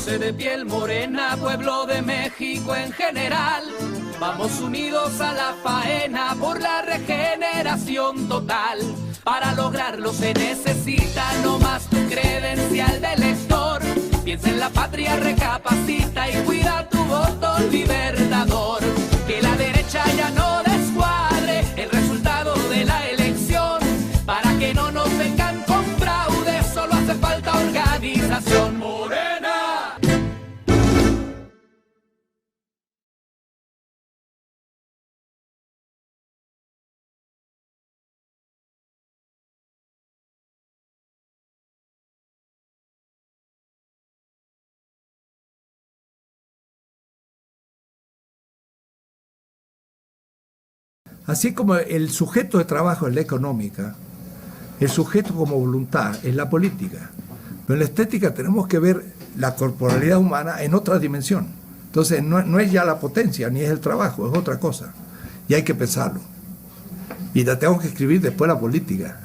sé de piel morena, pueblo de México en general. Vamos unidos a la faena por la regeneración total. Para lograrlo se necesita no más tu credencial de elector. Piensa en la patria, recapacita y cuida tu voto libertador. Que la derecha ya no descuadre el resultado de la elección. Para que no nos vengan con fraude, solo hace falta organización. Morena. Así como el sujeto de trabajo es la económica, el sujeto como voluntad es la política. Pero en la estética tenemos que ver la corporalidad humana en otra dimensión. Entonces no es ya la potencia, ni es el trabajo, es otra cosa. Y hay que pensarlo. Y la tengo que escribir después la política.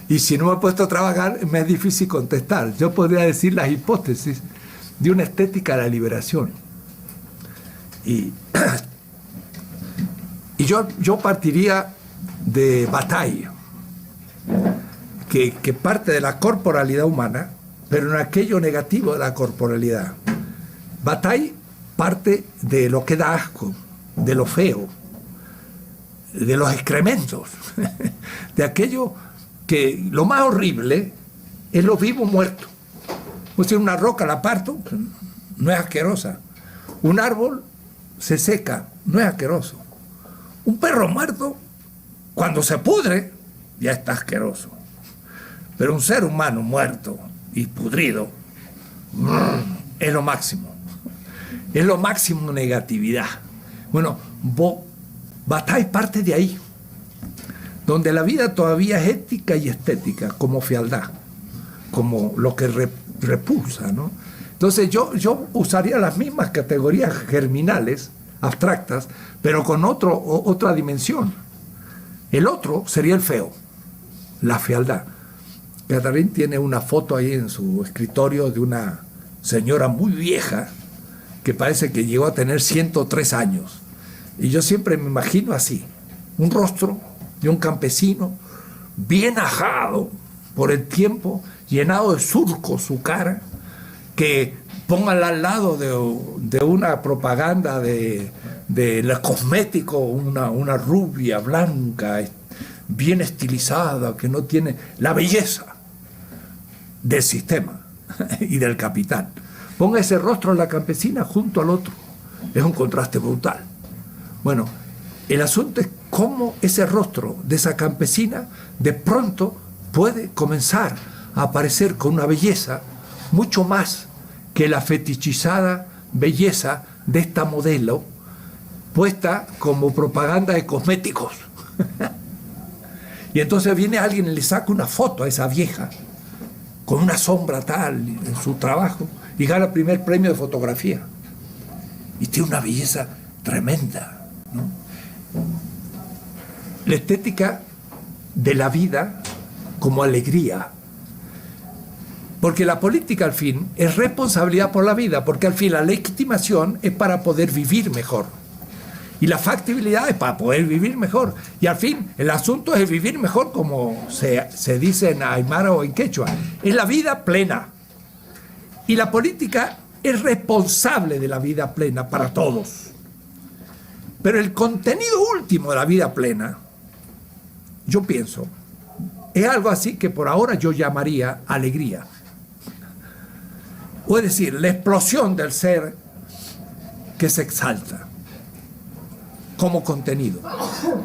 Y si no me he puesto a trabajar, me es difícil contestar. Yo podría decir las hipótesis de una estética de la liberación. Y yo partiría de Bataille, que parte de la corporalidad humana, pero en aquello negativo de la corporalidad. Bataille parte de lo que da asco, de lo feo, de los excrementos, de aquello que lo más horrible es lo vivo muerto. O sea, una roca la parto, no es asquerosa. Un árbol se seca, no es asqueroso. Un perro muerto, cuando se pudre, ya está asqueroso. Pero un ser humano muerto y pudrido es lo máximo. Es lo máximo de negatividad. Bueno, Bataille parte de ahí, donde la vida todavía es ética y estética, como fealdad, como lo que repulsa, ¿no? Entonces yo usaría las mismas categorías germinales, abstractas, pero con otra dimensión. El otro sería el feo, la fealdad. Catherine tiene una foto ahí en su escritorio de una señora muy vieja que parece que llegó a tener 103 años. Y yo siempre me imagino así, un rostro de un campesino bien ajado por el tiempo, llenado de surcos su cara, que pónganla al lado de una propaganda de cosmético, una rubia blanca, bien estilizada, que no tiene la belleza del sistema y del capital. Ponga ese rostro de la campesina junto al otro. Es un contraste brutal. Bueno, el asunto es cómo ese rostro de esa campesina de pronto puede comenzar a aparecer con una belleza mucho más que la fetichizada belleza de esta modelo puesta como propaganda de cosméticos. Y entonces viene alguien y le saca una foto a esa vieja con una sombra tal en su trabajo y gana el primer premio de fotografía. Y tiene una belleza tremenda, ¿no? La estética de la vida como alegría. Porque la política al fin es responsabilidad por la vida, porque al fin la legitimación es para poder vivir mejor. Y la factibilidad es para poder vivir mejor. Y al fin el asunto es vivir mejor, como se dice en aymara o en quechua. Es la vida plena. Y la política es responsable de la vida plena para todos. Pero el contenido último de la vida plena, yo pienso, es algo así que por ahora yo llamaría alegría. O es decir, la explosión del ser que se exalta como contenido.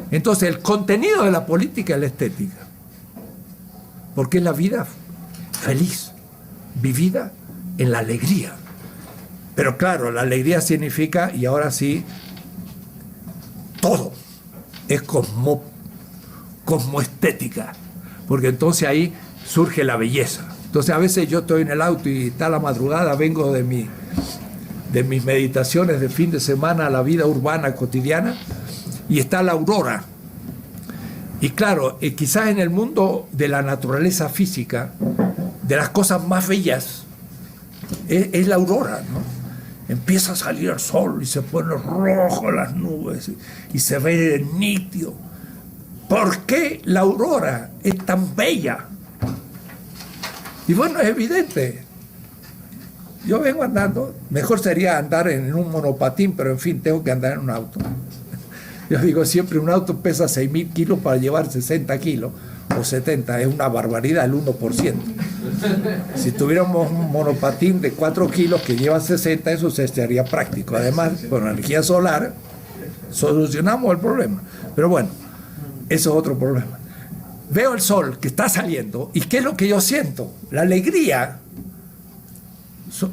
Entonces, el contenido de la política es la estética. Porque es la vida feliz, vivida en la alegría. Pero claro, la alegría significa, y ahora sí, todo es cosmoestética. Porque entonces ahí surge la belleza. Entonces a veces yo estoy en el auto y está la madrugada, vengo de mis meditaciones de fin de semana a la vida urbana cotidiana y está la aurora. Y claro, quizás en el mundo de la naturaleza física, de las cosas más bellas es la aurora, ¿no? Empieza a salir el sol y se pone rojo las nubes y se ve nítido. ¿Por qué la aurora es tan bella? Y bueno, es evidente. Yo vengo andando, mejor sería andar en un monopatín, pero en fin, tengo que andar en un auto. Yo digo siempre, un auto pesa 6.000 kilos para llevar 60 kilos o 70, es una barbaridad, el 1%. Si tuviéramos un monopatín de 4 kilos que lleva 60, eso se haría práctico. Además, con energía solar, solucionamos el problema. Pero bueno, eso es otro problema. Veo el sol que está saliendo, ¿y qué es lo que yo siento? La alegría.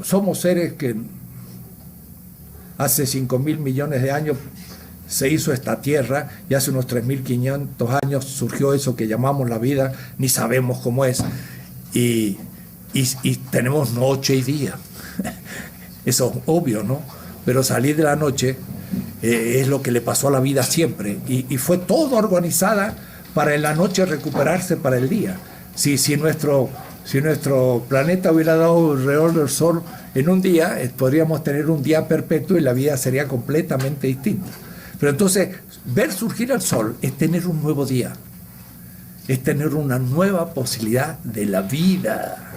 Somos seres que hace 5.000 millones de años se hizo esta tierra y hace unos 3.500 años surgió eso que llamamos la vida, ni sabemos cómo es, y tenemos noche y día. Eso es obvio, ¿no? Pero salir de la noche es lo que le pasó a la vida siempre, y fue todo organizada para en la noche recuperarse para el día. Si nuestro planeta hubiera dado alrededor del Sol en un día, podríamos tener un día perpetuo y la vida sería completamente distinta. Pero entonces, ver surgir el sol es tener un nuevo día, es tener una nueva posibilidad de la vida.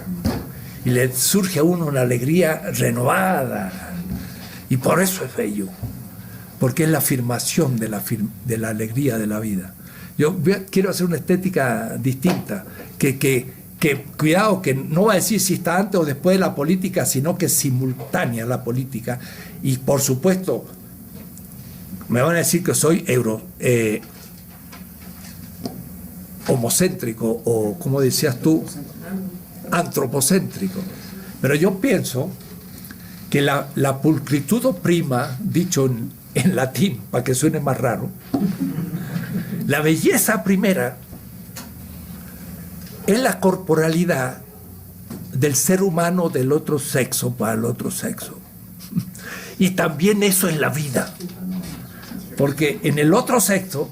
Y le surge a uno una alegría renovada. Y por eso es bello, porque es la afirmación de la alegría de la vida. Yo quiero hacer una estética distinta, que cuidado, que no va a decir si está antes o después de la política, sino que es simultánea a la política. Y por supuesto, me van a decir que soy homocéntrico, o como decías tú, antropocéntrico. Pero yo pienso que la pulcritudo prima, dicho en latín, para que suene más raro, la belleza primera es la corporalidad del ser humano del otro sexo para el otro sexo. Y también eso es la vida. Porque en el otro sexo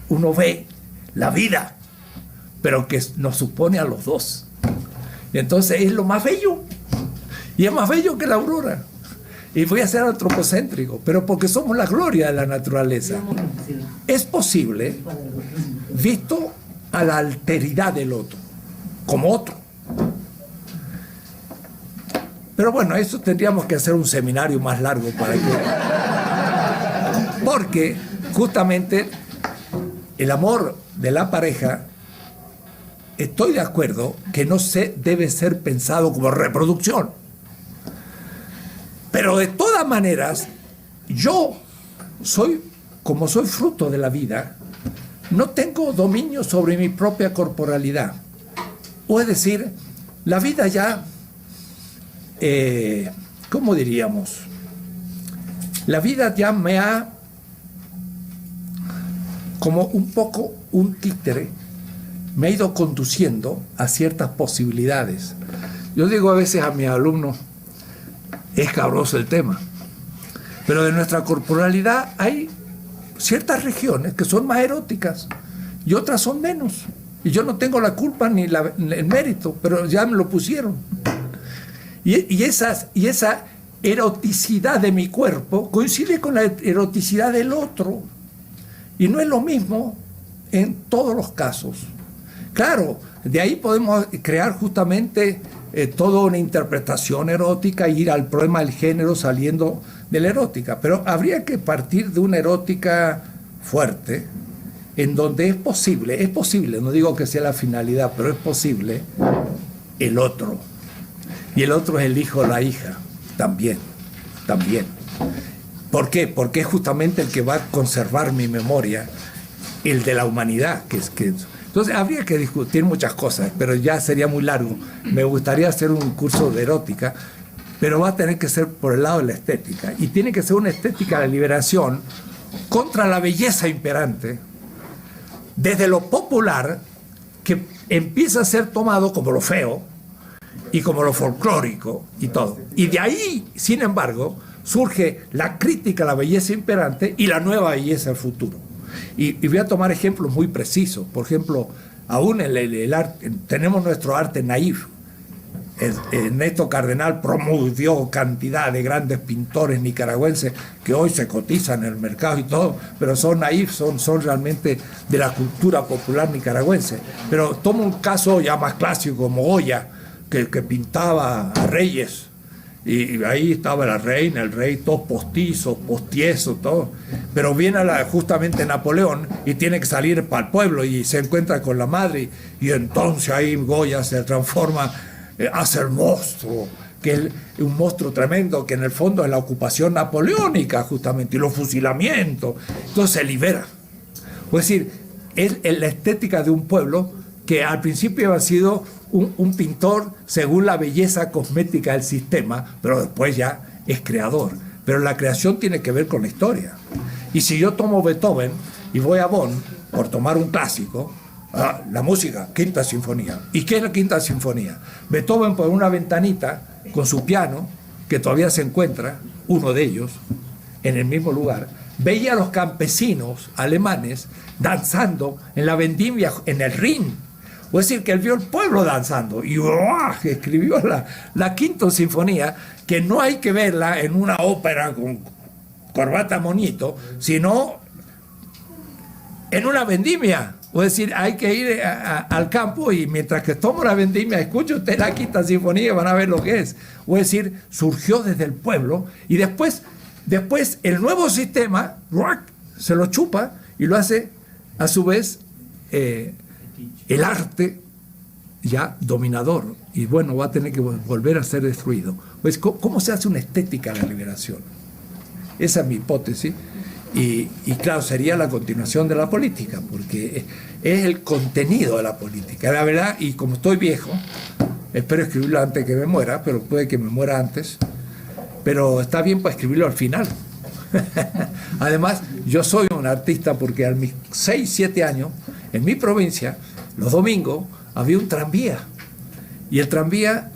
uno ve la vida, pero que nos supone a los dos. Y entonces es lo más bello. Y es más bello que la aurora. Y voy a ser antropocéntrico, pero porque somos la gloria de la naturaleza. Es posible, visto a la alteridad del otro, como otro. Pero bueno, eso tendríamos que hacer un seminario más largo para que... Porque justamente el amor de la pareja, estoy de acuerdo que no debe ser pensado como reproducción. Pero de todas maneras, yo como soy fruto de la vida, no tengo dominio sobre mi propia corporalidad. O es decir, la vida ya, ¿cómo diríamos? La vida ya me ha, como un poco un títere, me ha ido conduciendo a ciertas posibilidades. Yo digo a veces a mis alumnos, es cabroso el tema, pero de nuestra corporalidad hay ciertas regiones que son más eróticas y otras son menos. Y yo no tengo la culpa ni el mérito, pero ya me lo pusieron. Y esa eroticidad de mi cuerpo coincide con la eroticidad del otro. Y no es lo mismo en todos los casos. Claro, de ahí podemos crear justamente toda una interpretación erótica e ir al problema del género saliendo de la erótica. Pero habría que partir de una erótica fuerte, en donde es posible, no digo que sea la finalidad, pero es posible el otro. Y el otro es el hijo o la hija, también. ¿Por qué? Porque es justamente el que va a conservar mi memoria, el de la humanidad. Entonces habría que discutir muchas cosas, pero ya sería muy largo. Me gustaría hacer un curso de erótica, pero va a tener que ser por el lado de la estética. Y tiene que ser una estética de liberación contra la belleza imperante, desde lo popular, que empieza a ser tomado como lo feo y como lo folclórico y todo. Y de ahí, sin embargo, surge la crítica a la belleza imperante y la nueva belleza del futuro. Y voy a tomar ejemplos muy precisos. Por ejemplo, aún en el arte, tenemos nuestro arte naif, Ernesto Cardenal promovió cantidad de grandes pintores nicaragüenses que hoy se cotizan en el mercado y todo, pero son naif, son realmente de la cultura popular nicaragüense. Pero tomo un caso ya más clásico como Goya, que pintaba a reyes, y ahí estaba la reina, el rey, todos postizos, postiesos, todo. Pero viene justamente Napoleón y tiene que salir para el pueblo y se encuentra con la madre, y entonces ahí Goya se transforma, hace el monstruo, que es un monstruo tremendo, que en el fondo es la ocupación napoleónica justamente, y los fusilamientos. Entonces se libera. Es decir, es la estética de un pueblo que al principio había sido un pintor según la belleza cosmética del sistema, pero después ya es creador. Pero la creación tiene que ver con la historia. Y si yo tomo Beethoven y voy a Bonn, por tomar un clásico, la música, Quinta Sinfonía. ¿Y qué es la Quinta Sinfonía? Beethoven, por una ventanita, con su piano, que todavía se encuentra, uno de ellos, en el mismo lugar, veía a los campesinos alemanes danzando en la vendimia, en el Rin. Es decir, que él vio el pueblo danzando y escribió la Quinta Sinfonía, que no hay que verla en una ópera con corbata monito, sino en una vendimia. Es decir, hay que ir al campo y mientras que tomo la vendimia, escuche usted la Quinta Sinfonía y van a ver lo que es. Es decir, surgió desde el pueblo y después el nuevo sistema se lo chupa y lo hace a su vez el arte ya dominador, y bueno, va a tener que volver a ser destruido. Pues, ¿cómo se hace una estética de la liberación? Esa es mi hipótesis, y claro, sería la continuación de la política, porque es el contenido de la política, la verdad. Y como estoy viejo, espero escribirlo antes que me muera, pero puede que me muera antes, pero está bien para escribirlo al final. Además, yo soy un artista porque a mis 6, 7 años, en mi provincia, los domingos, había un tranvía. Y el tranvía,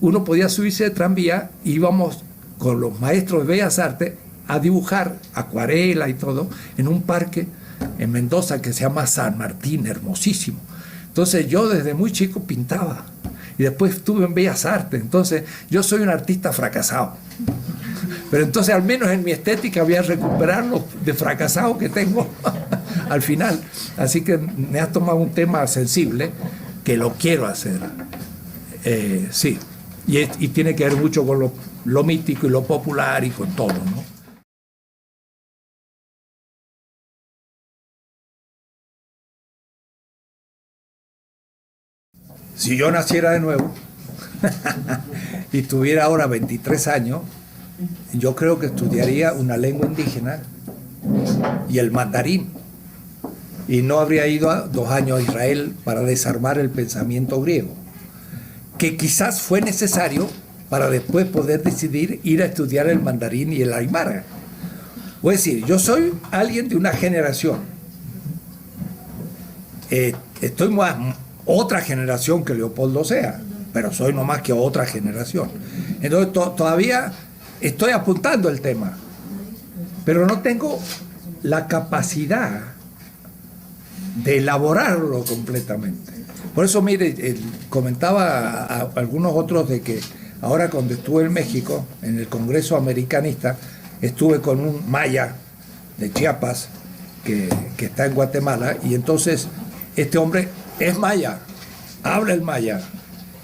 uno podía subirse de tranvía y íbamos con los maestros de Bellas Artes a dibujar acuarela y todo en un parque en Mendoza que se llama San Martín, hermosísimo. Entonces yo desde muy chico pintaba y después estuve en Bellas Artes. Entonces yo soy un artista fracasado. Pero entonces al menos en mi estética voy a recuperar lo de fracasado que tengo al final. Así que me has tomado un tema sensible que lo quiero hacer. Sí, y tiene que ver mucho con lo mítico y lo popular y con todo, ¿no? Si yo naciera de nuevo y tuviera ahora 23 años, yo creo que estudiaría una lengua indígena y el mandarín. Y no habría ido 2 años a Israel para desarmar el pensamiento griego, que quizás fue necesario para después poder decidir ir a estudiar el mandarín y el aymara. Es decir, yo soy alguien de una generación. Estoy más otra generación que Leopoldo Sea, pero soy no más que otra generación. Entonces todavía estoy apuntando el tema, pero no tengo la capacidad de elaborarlo completamente. Por eso, mire, comentaba a algunos otros de que ahora cuando estuve en México, en el Congreso Americanista, estuve con un maya de Chiapas que está en Guatemala, y entonces este hombre es maya, habla el maya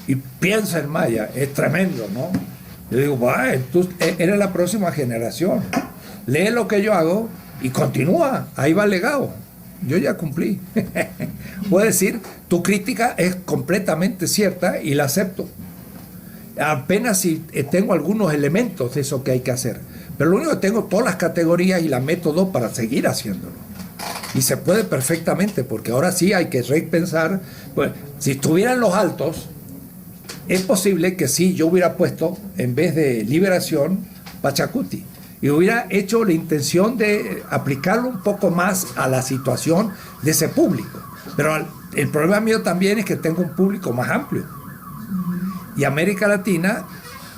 y piensa en maya, es tremendo, ¿no? Yo digo, tú eres la próxima generación, lee lo que yo hago y continúa, ahí va el legado. Yo ya cumplí. Puedo decir, tu crítica es completamente cierta y la acepto. Apenas si tengo algunos elementos de eso que hay que hacer. Pero lo único que tengo, todas las categorías y la método para seguir haciéndolo. Y se puede perfectamente, porque ahora sí hay que repensar. Pues, si estuvieran los altos, es posible que sí, yo hubiera puesto, en vez de liberación, Pachacuti. Y hubiera hecho la intención de aplicarlo un poco más a la situación de ese público. Pero el problema mío también es que tengo un público más amplio. Y América Latina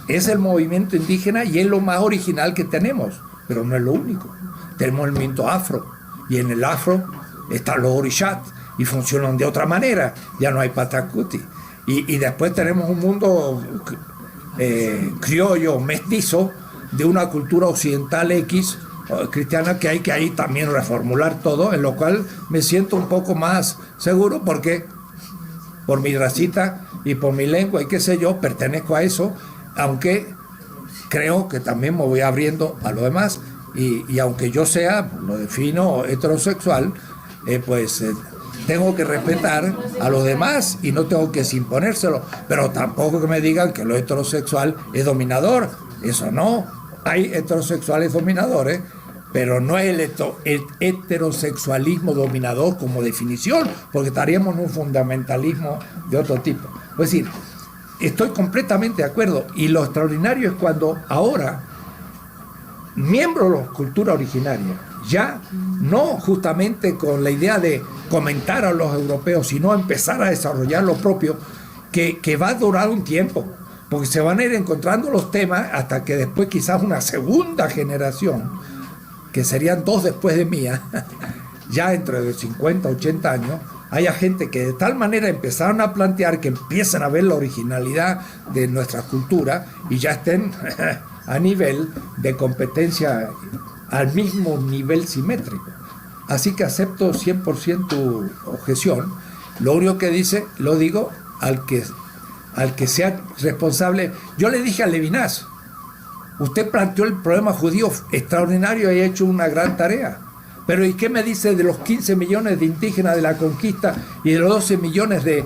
es el movimiento indígena y es lo más original que tenemos, pero no es lo único. Tenemos el movimiento afro, y en el afro están los orishat, y funcionan de otra manera. Ya no hay Pachacuti. Y después tenemos un mundo criollo, mestizo, de una cultura occidental X, cristiana, que hay que ahí también reformular todo, en lo cual me siento un poco más seguro porque por mi racita y por mi lengua y qué sé yo, pertenezco a eso, aunque creo que también me voy abriendo a lo demás y aunque yo sea, lo defino heterosexual, tengo que respetar a los demás y no tengo que imponérselo, pero tampoco que me digan que lo heterosexual es dominador, eso no, hay heterosexuales dominadores, pero no es el heterosexualismo dominador como definición, porque estaríamos en un fundamentalismo de otro tipo. Es decir, estoy completamente de acuerdo, y lo extraordinario es cuando ahora miembros de la cultura originaria, ya no justamente con la idea de comentar a los europeos, sino empezar a desarrollar lo propio, que va a durar un tiempo, porque se van a ir encontrando los temas hasta que después quizás una segunda generación, que serían 2 después de mía, ya entre 50, 80 años, haya gente que de tal manera empezaron a plantear que empiezan a ver la originalidad de nuestra cultura y ya estén a nivel de competencia, al mismo nivel simétrico. Así que acepto 100% tu objeción. Lo único que dice, lo digo al que sea responsable. Yo le dije a Levinas, usted planteó el problema judío extraordinario y ha hecho una gran tarea. Pero ¿y qué me dice de los 15 millones de indígenas de la conquista y de los 12 millones de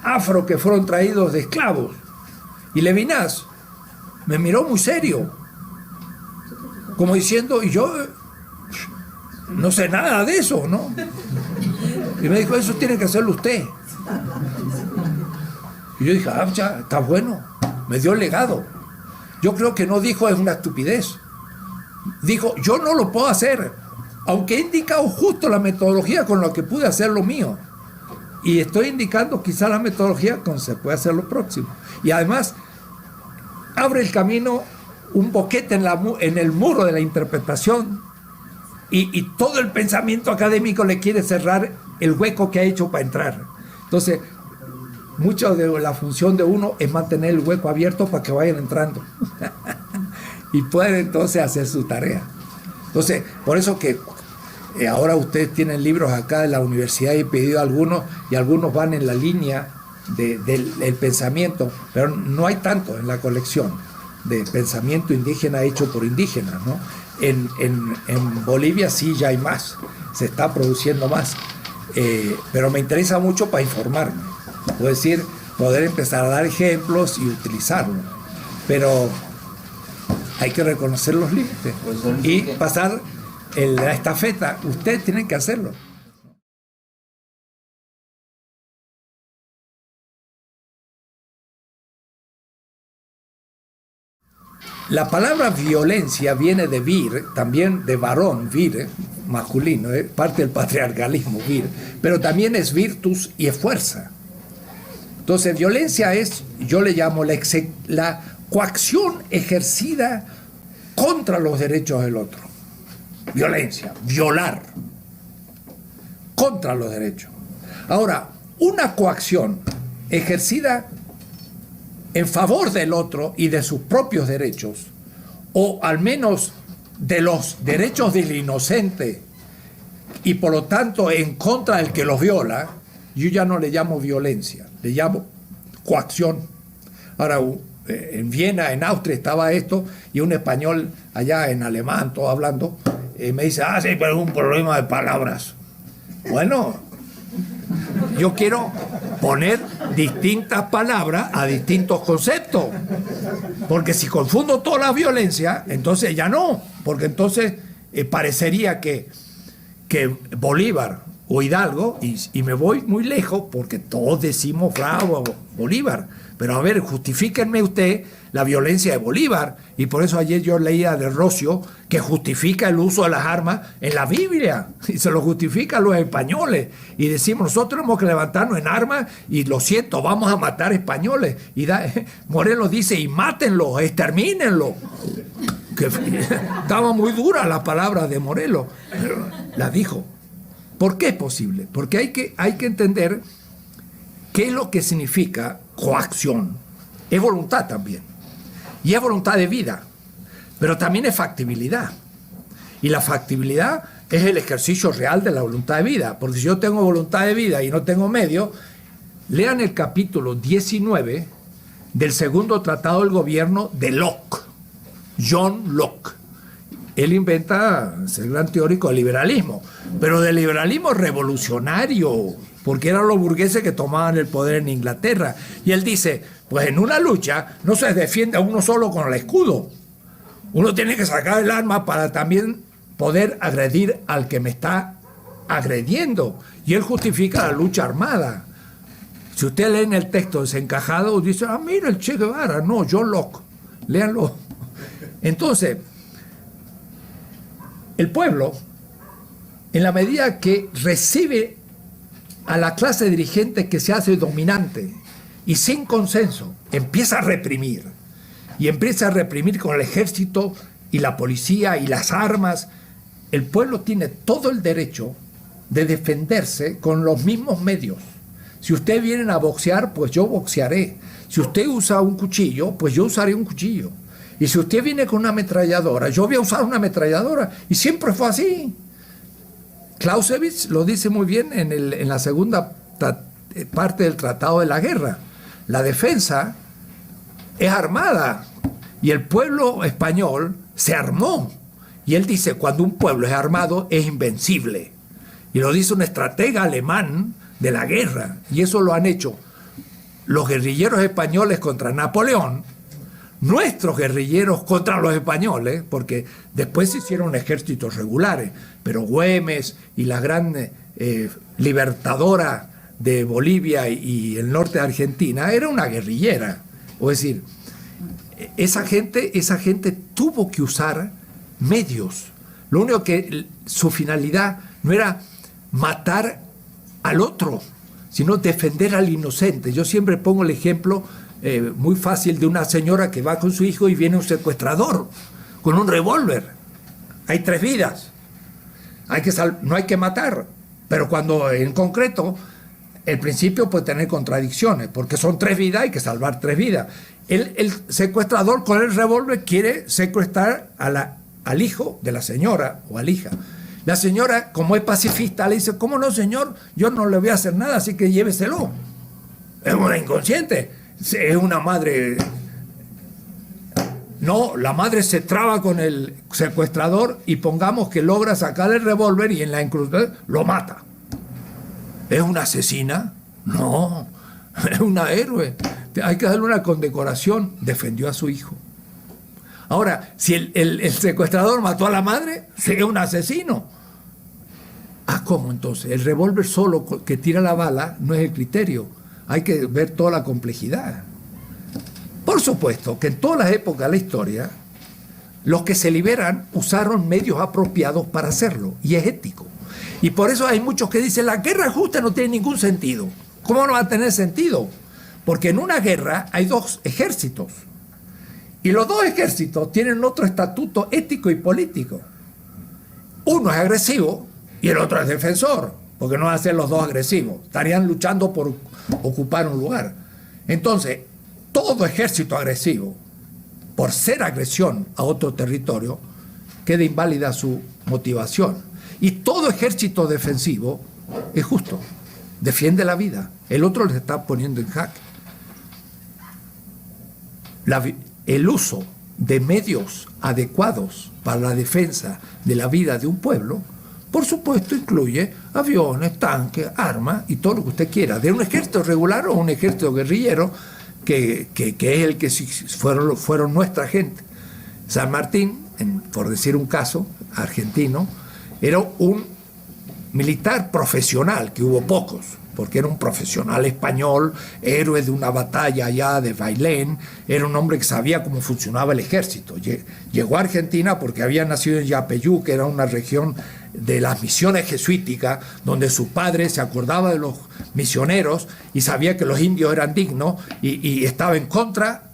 afro que fueron traídos de esclavos? Y Levinas me miró muy serio, como diciendo, y yo no sé nada de eso, ¿no? Y me dijo, eso tiene que hacerlo usted. Y yo dije, ya, está bueno, me dio el legado. Yo creo que no dijo es una estupidez. Dijo, yo no lo puedo hacer, aunque he indicado justo la metodología con la que pude hacer lo mío. Y estoy indicando quizá la metodología con se puede hacer lo próximo. Y además, abre el camino, un boquete en el muro de la interpretación, y todo el pensamiento académico le quiere cerrar el hueco que ha hecho para entrar. Entonces, mucho de la función de uno es mantener el hueco abierto para que vayan entrando y pueden entonces hacer su tarea. Entonces, por eso que ahora ustedes tienen libros acá de la universidad, he pedido algunos y algunos van en la línea del pensamiento, pero no hay tanto en la colección de pensamiento indígena hecho por indígenas, ¿no? En Bolivia sí ya hay más, se está produciendo más, pero me interesa mucho para informarme, es decir, poder empezar a dar ejemplos y utilizarlos, pero hay que reconocer los límites y pasar la estafeta. Ustedes tienen que hacerlo. La palabra violencia viene de vir, también de varón, vir, masculino, parte del patriarcalismo, vir, pero también es virtus y es fuerza. Entonces, violencia es, yo le llamo la coacción ejercida contra los derechos del otro. Violencia, violar, contra los derechos. Ahora, una coacción ejercida en favor del otro y de sus propios derechos, o al menos de los derechos del inocente, y por lo tanto en contra del que los viola, yo ya no le llamo violencia, le llamo coacción. Ahora, en Viena, en Austria estaba esto, y un español allá en alemán, todo hablando, me dice, sí, pero es un problema de palabras. Bueno, yo quiero poner distintas palabras a distintos conceptos, porque si confundo toda la violencia, entonces ya no, porque entonces parecería que Bolívar o Hidalgo, y me voy muy lejos porque todos decimos bravo Bolívar, pero a ver, justifíquenme usted la violencia de Bolívar, y por eso ayer yo leía de Rocio que justifica el uso de las armas en la Biblia, y se lo justifica a los españoles, y decimos nosotros tenemos que levantarnos en armas, y lo siento, vamos a matar españoles, y Morelos dice, y mátenlo, extermínenlo, que estaba muy dura la palabra de Morelos, pero la dijo. ¿Por qué es posible? Porque hay que entender ¿Qué es lo que significa coacción? Es voluntad también. Y es voluntad de vida, pero también es factibilidad. Y la factibilidad es el ejercicio real de la voluntad de vida, porque si yo tengo voluntad de vida y no tengo medios, lean el capítulo 19 del segundo tratado del gobierno de Locke, John Locke. Él inventa, es el gran teórico del liberalismo, pero del liberalismo revolucionario, porque eran los burgueses que tomaban el poder en Inglaterra. Y él dice, pues en una lucha no se defiende a uno solo con el escudo. Uno tiene que sacar el arma para también poder agredir al que me está agrediendo. Y él justifica la lucha armada. Si usted lee en el texto desencajado, dice, mira el Che Guevara. No, John Locke. Léanlo. Entonces, el pueblo, en la medida que recibe a la clase dirigente que se hace dominante y sin consenso, empieza a reprimir. Y empieza a reprimir con el ejército y la policía y las armas. El pueblo tiene todo el derecho de defenderse con los mismos medios. Si ustedes vienen a boxear, pues yo boxearé. Si usted usa un cuchillo, pues yo usaré un cuchillo. Y si usted viene con una ametralladora, yo voy a usar una ametralladora. Y siempre fue así. Clausewitz lo dice muy bien en la segunda parte del Tratado de la Guerra. La defensa es armada. Y el pueblo español se armó. Y él dice, cuando un pueblo es armado, es invencible. Y lo dice un estratega alemán de la guerra. Y eso lo han hecho los guerrilleros españoles contra Napoleón, nuestros guerrilleros contra los españoles, porque después se hicieron ejércitos regulares, pero Güemes y la gran libertadora de Bolivia y el norte de Argentina era una guerrillera. Es decir, esa gente tuvo que usar medios. Lo único que su finalidad no era matar al otro, sino defender al inocente. Yo siempre pongo el ejemplo muy fácil de una señora que va con su hijo y viene un secuestrador con un revólver. Hay 3 vidas. No hay que matar. Pero cuando en concreto el principio puede tener contradicciones, porque son 3 vidas, hay que salvar 3 vidas. El secuestrador con el revólver quiere secuestrar al hijo de la señora o a la hija. La señora, como es pacifista, le dice, ¿cómo no, señor? Yo no le voy a hacer nada, así que lléveselo. Es una inconsciente. Es una madre. No, la madre se traba con el secuestrador y pongamos que logra sacar el revólver y en la encrucijada lo mata. ¿Es una asesina? No, es una héroe. Hay que darle una condecoración. Defendió a su hijo. Ahora, si el secuestrador mató a la madre, sería un asesino. ¿Cómo entonces? El revólver solo que tira la bala no es el criterio. Hay que ver toda la complejidad. Por supuesto que en todas las épocas de la historia, los que se liberan usaron medios apropiados para hacerlo, y es ético. Y por eso hay muchos que dicen, la guerra justa no tiene ningún sentido. ¿Cómo no va a tener sentido? Porque en una guerra hay 2 ejércitos. Y los 2 ejércitos tienen otro estatuto ético y político. Uno es agresivo y el otro es defensor, porque no van a ser los 2 agresivos. Estarían luchando por ocupar un lugar. Entonces, todo ejército agresivo, por ser agresión a otro territorio, queda inválida su motivación. Y todo ejército defensivo es justo, defiende la vida. El otro le está poniendo en jaque. El uso de medios adecuados para la defensa de la vida de un pueblo, por supuesto, incluye aviones, tanques, armas y todo lo que usted quiera, de un ejército regular o un ejército guerrillero, que es el que fueron nuestra gente. San Martín, por decir un caso argentino, era un militar profesional, que hubo pocos, porque era un profesional español, héroe de una batalla allá de Bailén, era un hombre que sabía cómo funcionaba el ejército. Llegó a Argentina porque había nacido en Yapeyú, que era una región de las misiones jesuíticas, donde su padre se acordaba de los misioneros y sabía que los indios eran dignos y estaba en contra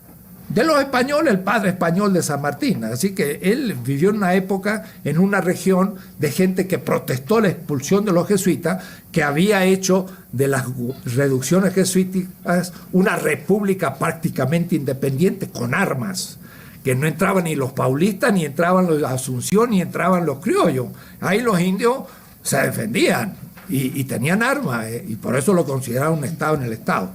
de los españoles, el padre español de San Martín. Así que él vivió en una época, en una región de gente que protestó la expulsión de los jesuitas, que había hecho de las reducciones jesuíticas una república prácticamente independiente con armas, que no entraban ni los paulistas, ni entraban los de Asunción, ni entraban los criollos. Ahí los indios se defendían y tenían armas, y por eso lo consideraban un estado en el estado.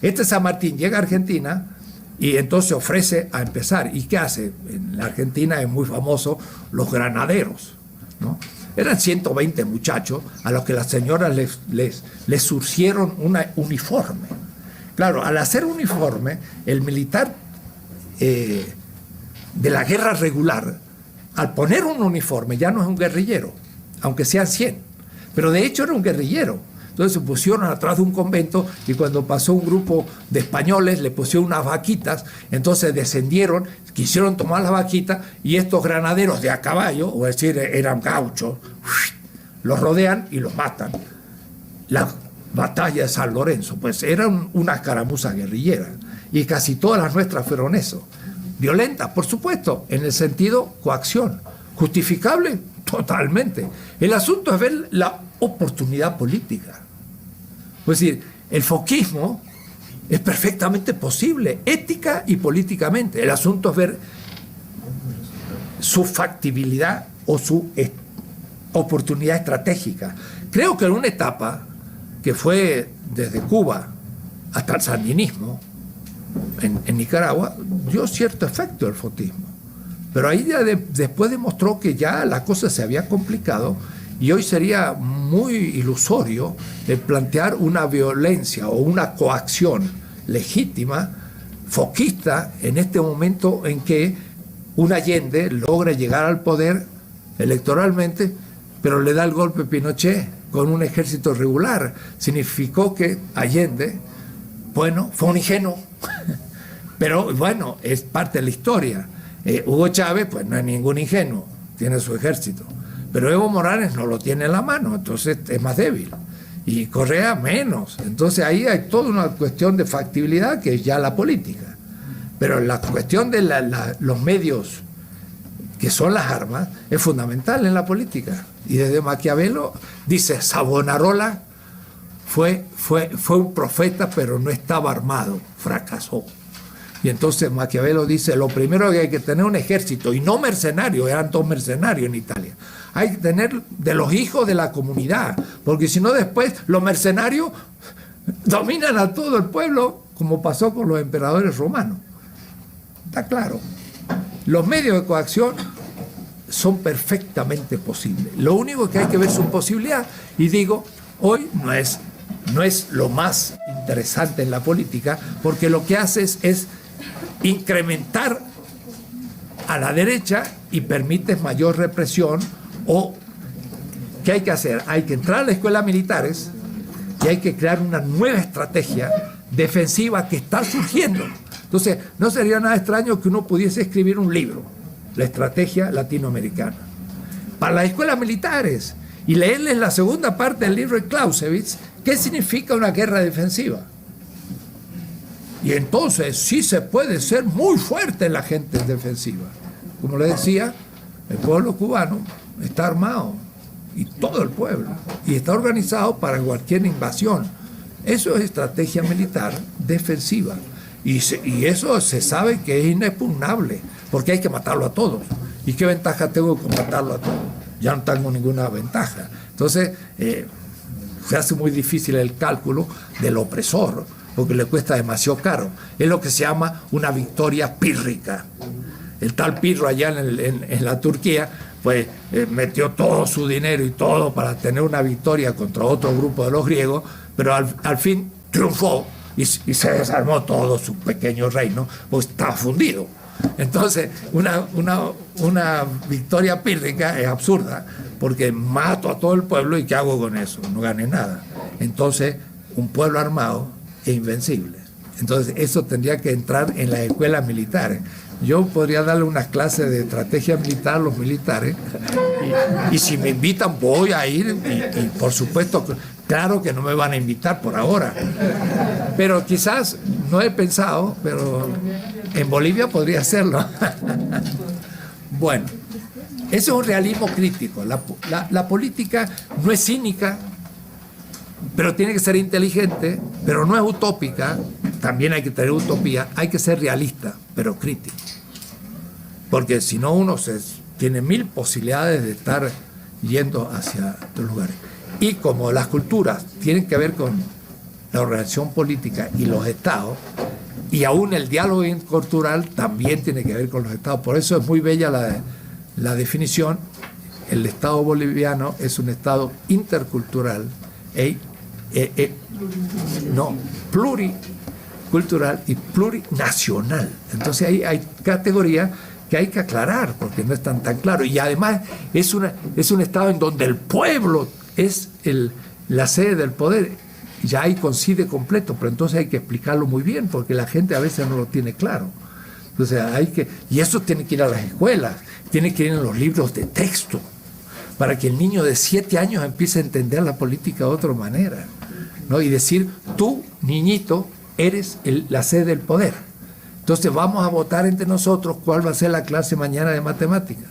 Este San Martín llega a Argentina y entonces ofrece a empezar. ¿Y qué hace? En la Argentina es muy famoso los granaderos, ¿no? Eran 120 muchachos a los que las señoras les surcieron un uniforme. Claro, al hacer uniforme, el militar de la guerra regular, al poner un uniforme, ya no es un guerrillero, aunque sean 100, pero de hecho era un guerrillero. Entonces se pusieron atrás de un convento y cuando pasó un grupo de españoles le pusieron unas vaquitas, entonces descendieron, quisieron tomar las vaquitas y estos granaderos de a caballo, o decir, eran gauchos, los rodean y los matan. La batalla de San Lorenzo, pues era una escaramuza guerrillera y casi todas las nuestras fueron eso. Violentas, por supuesto, en el sentido coacción. Justificable, totalmente. El asunto es ver la oportunidad política. Es decir, el foquismo es perfectamente posible, ética y políticamente. El asunto es ver su factibilidad o su oportunidad estratégica. Creo que en una etapa que fue desde Cuba hasta el sandinismo en Nicaragua, dio cierto efecto el foquismo. Pero ahí ya después demostró que ya la cosa se había complicado. Y hoy sería muy ilusorio el plantear una violencia o una coacción legítima, foquista, en este momento en que un Allende logra llegar al poder electoralmente, pero le da el golpe a Pinochet con un ejército regular. Significó que Allende, bueno, fue un ingenuo, pero bueno, es parte de la historia. Hugo Chávez, pues no es ningún ingenuo, tiene su ejército. Pero Evo Morales no lo tiene en la mano, entonces es más débil. Y Correa menos. Entonces ahí hay toda una cuestión de factibilidad que es ya la política. Pero la cuestión de los medios, que son las armas, es fundamental en la política. Y desde Maquiavelo dice, Savonarola fue un profeta, pero no estaba armado, fracasó. Y entonces Maquiavelo dice, lo primero que hay que tener un ejército, y no mercenarios, eran todos mercenarios en Italia. Hay que tener de los hijos de la comunidad, porque si no después los mercenarios dominan a todo el pueblo, como pasó con los emperadores romanos. Está claro. Los medios de coacción son perfectamente posibles. Lo único que hay que ver es su posibilidad, y digo, hoy no es lo más interesante en la política, porque lo que haces es incrementar a la derecha y permites mayor represión. O, ¿qué hay que hacer? Hay que entrar a las escuelas militares y hay que crear una nueva estrategia defensiva que está surgiendo. Entonces, no sería nada extraño que uno pudiese escribir un libro, la estrategia latinoamericana, para las escuelas militares, y leerles la segunda parte del libro de Clausewitz, ¿qué significa una guerra defensiva? Y entonces sí se puede ser muy fuerte en la gente defensiva. Como le decía, el pueblo cubano está armado, y todo el pueblo, y está organizado para cualquier invasión. Eso es estrategia militar defensiva, y eso se sabe que es inexpugnable, porque hay que matarlo a todos. ¿Y qué ventaja tengo con matarlo a todos? Ya no tengo ninguna ventaja. Entonces se hace muy difícil el cálculo del opresor, porque le cuesta demasiado caro. Es lo que se llama una victoria pírrica. El tal Pirro allá en la Turquía, pues metió todo su dinero y todo para tener una victoria contra otro grupo de los griegos, pero al fin triunfó y se desarmó todo su pequeño reino, pues estaba fundido. Entonces, una victoria pírrica es absurda, porque mato a todo el pueblo y ¿qué hago con eso? No gané nada. Entonces, un pueblo armado es invencible. Entonces, eso tendría que entrar en las escuelas militares. Yo podría darle unas clases de estrategia militar a los militares y si me invitan voy a ir y por supuesto Claro que no me van a invitar por ahora, pero quizás, no he pensado, pero en Bolivia podría hacerlo. Bueno, eso es un realismo crítico. La política no es cínica, pero tiene que ser inteligente, pero no es utópica. También hay que tener utopía, hay que ser realista, pero crítico. Porque si no, uno tiene 1000 posibilidades de estar yendo hacia otros lugares. Y como las culturas tienen que ver con la organización política y los estados, y aún el diálogo cultural también tiene que ver con los estados. Por eso es muy bella la definición. El Estado boliviano es un Estado intercultural, pluricultural y plurinacional. Entonces hay categorías que hay que aclarar porque no están tan claros. Y además es un Estado en donde el pueblo es la sede del poder. Ya ahí coincide completo, pero entonces hay que explicarlo muy bien porque la gente a veces no lo tiene claro. Entonces y eso tiene que ir a las escuelas, tiene que ir en los libros de texto, para que el niño de 7 años empiece a entender la política de otra manera, ¿no? Y decir, tú, niñito, eres la sede del poder. Entonces vamos a votar entre nosotros cuál va a ser la clase mañana de matemáticas.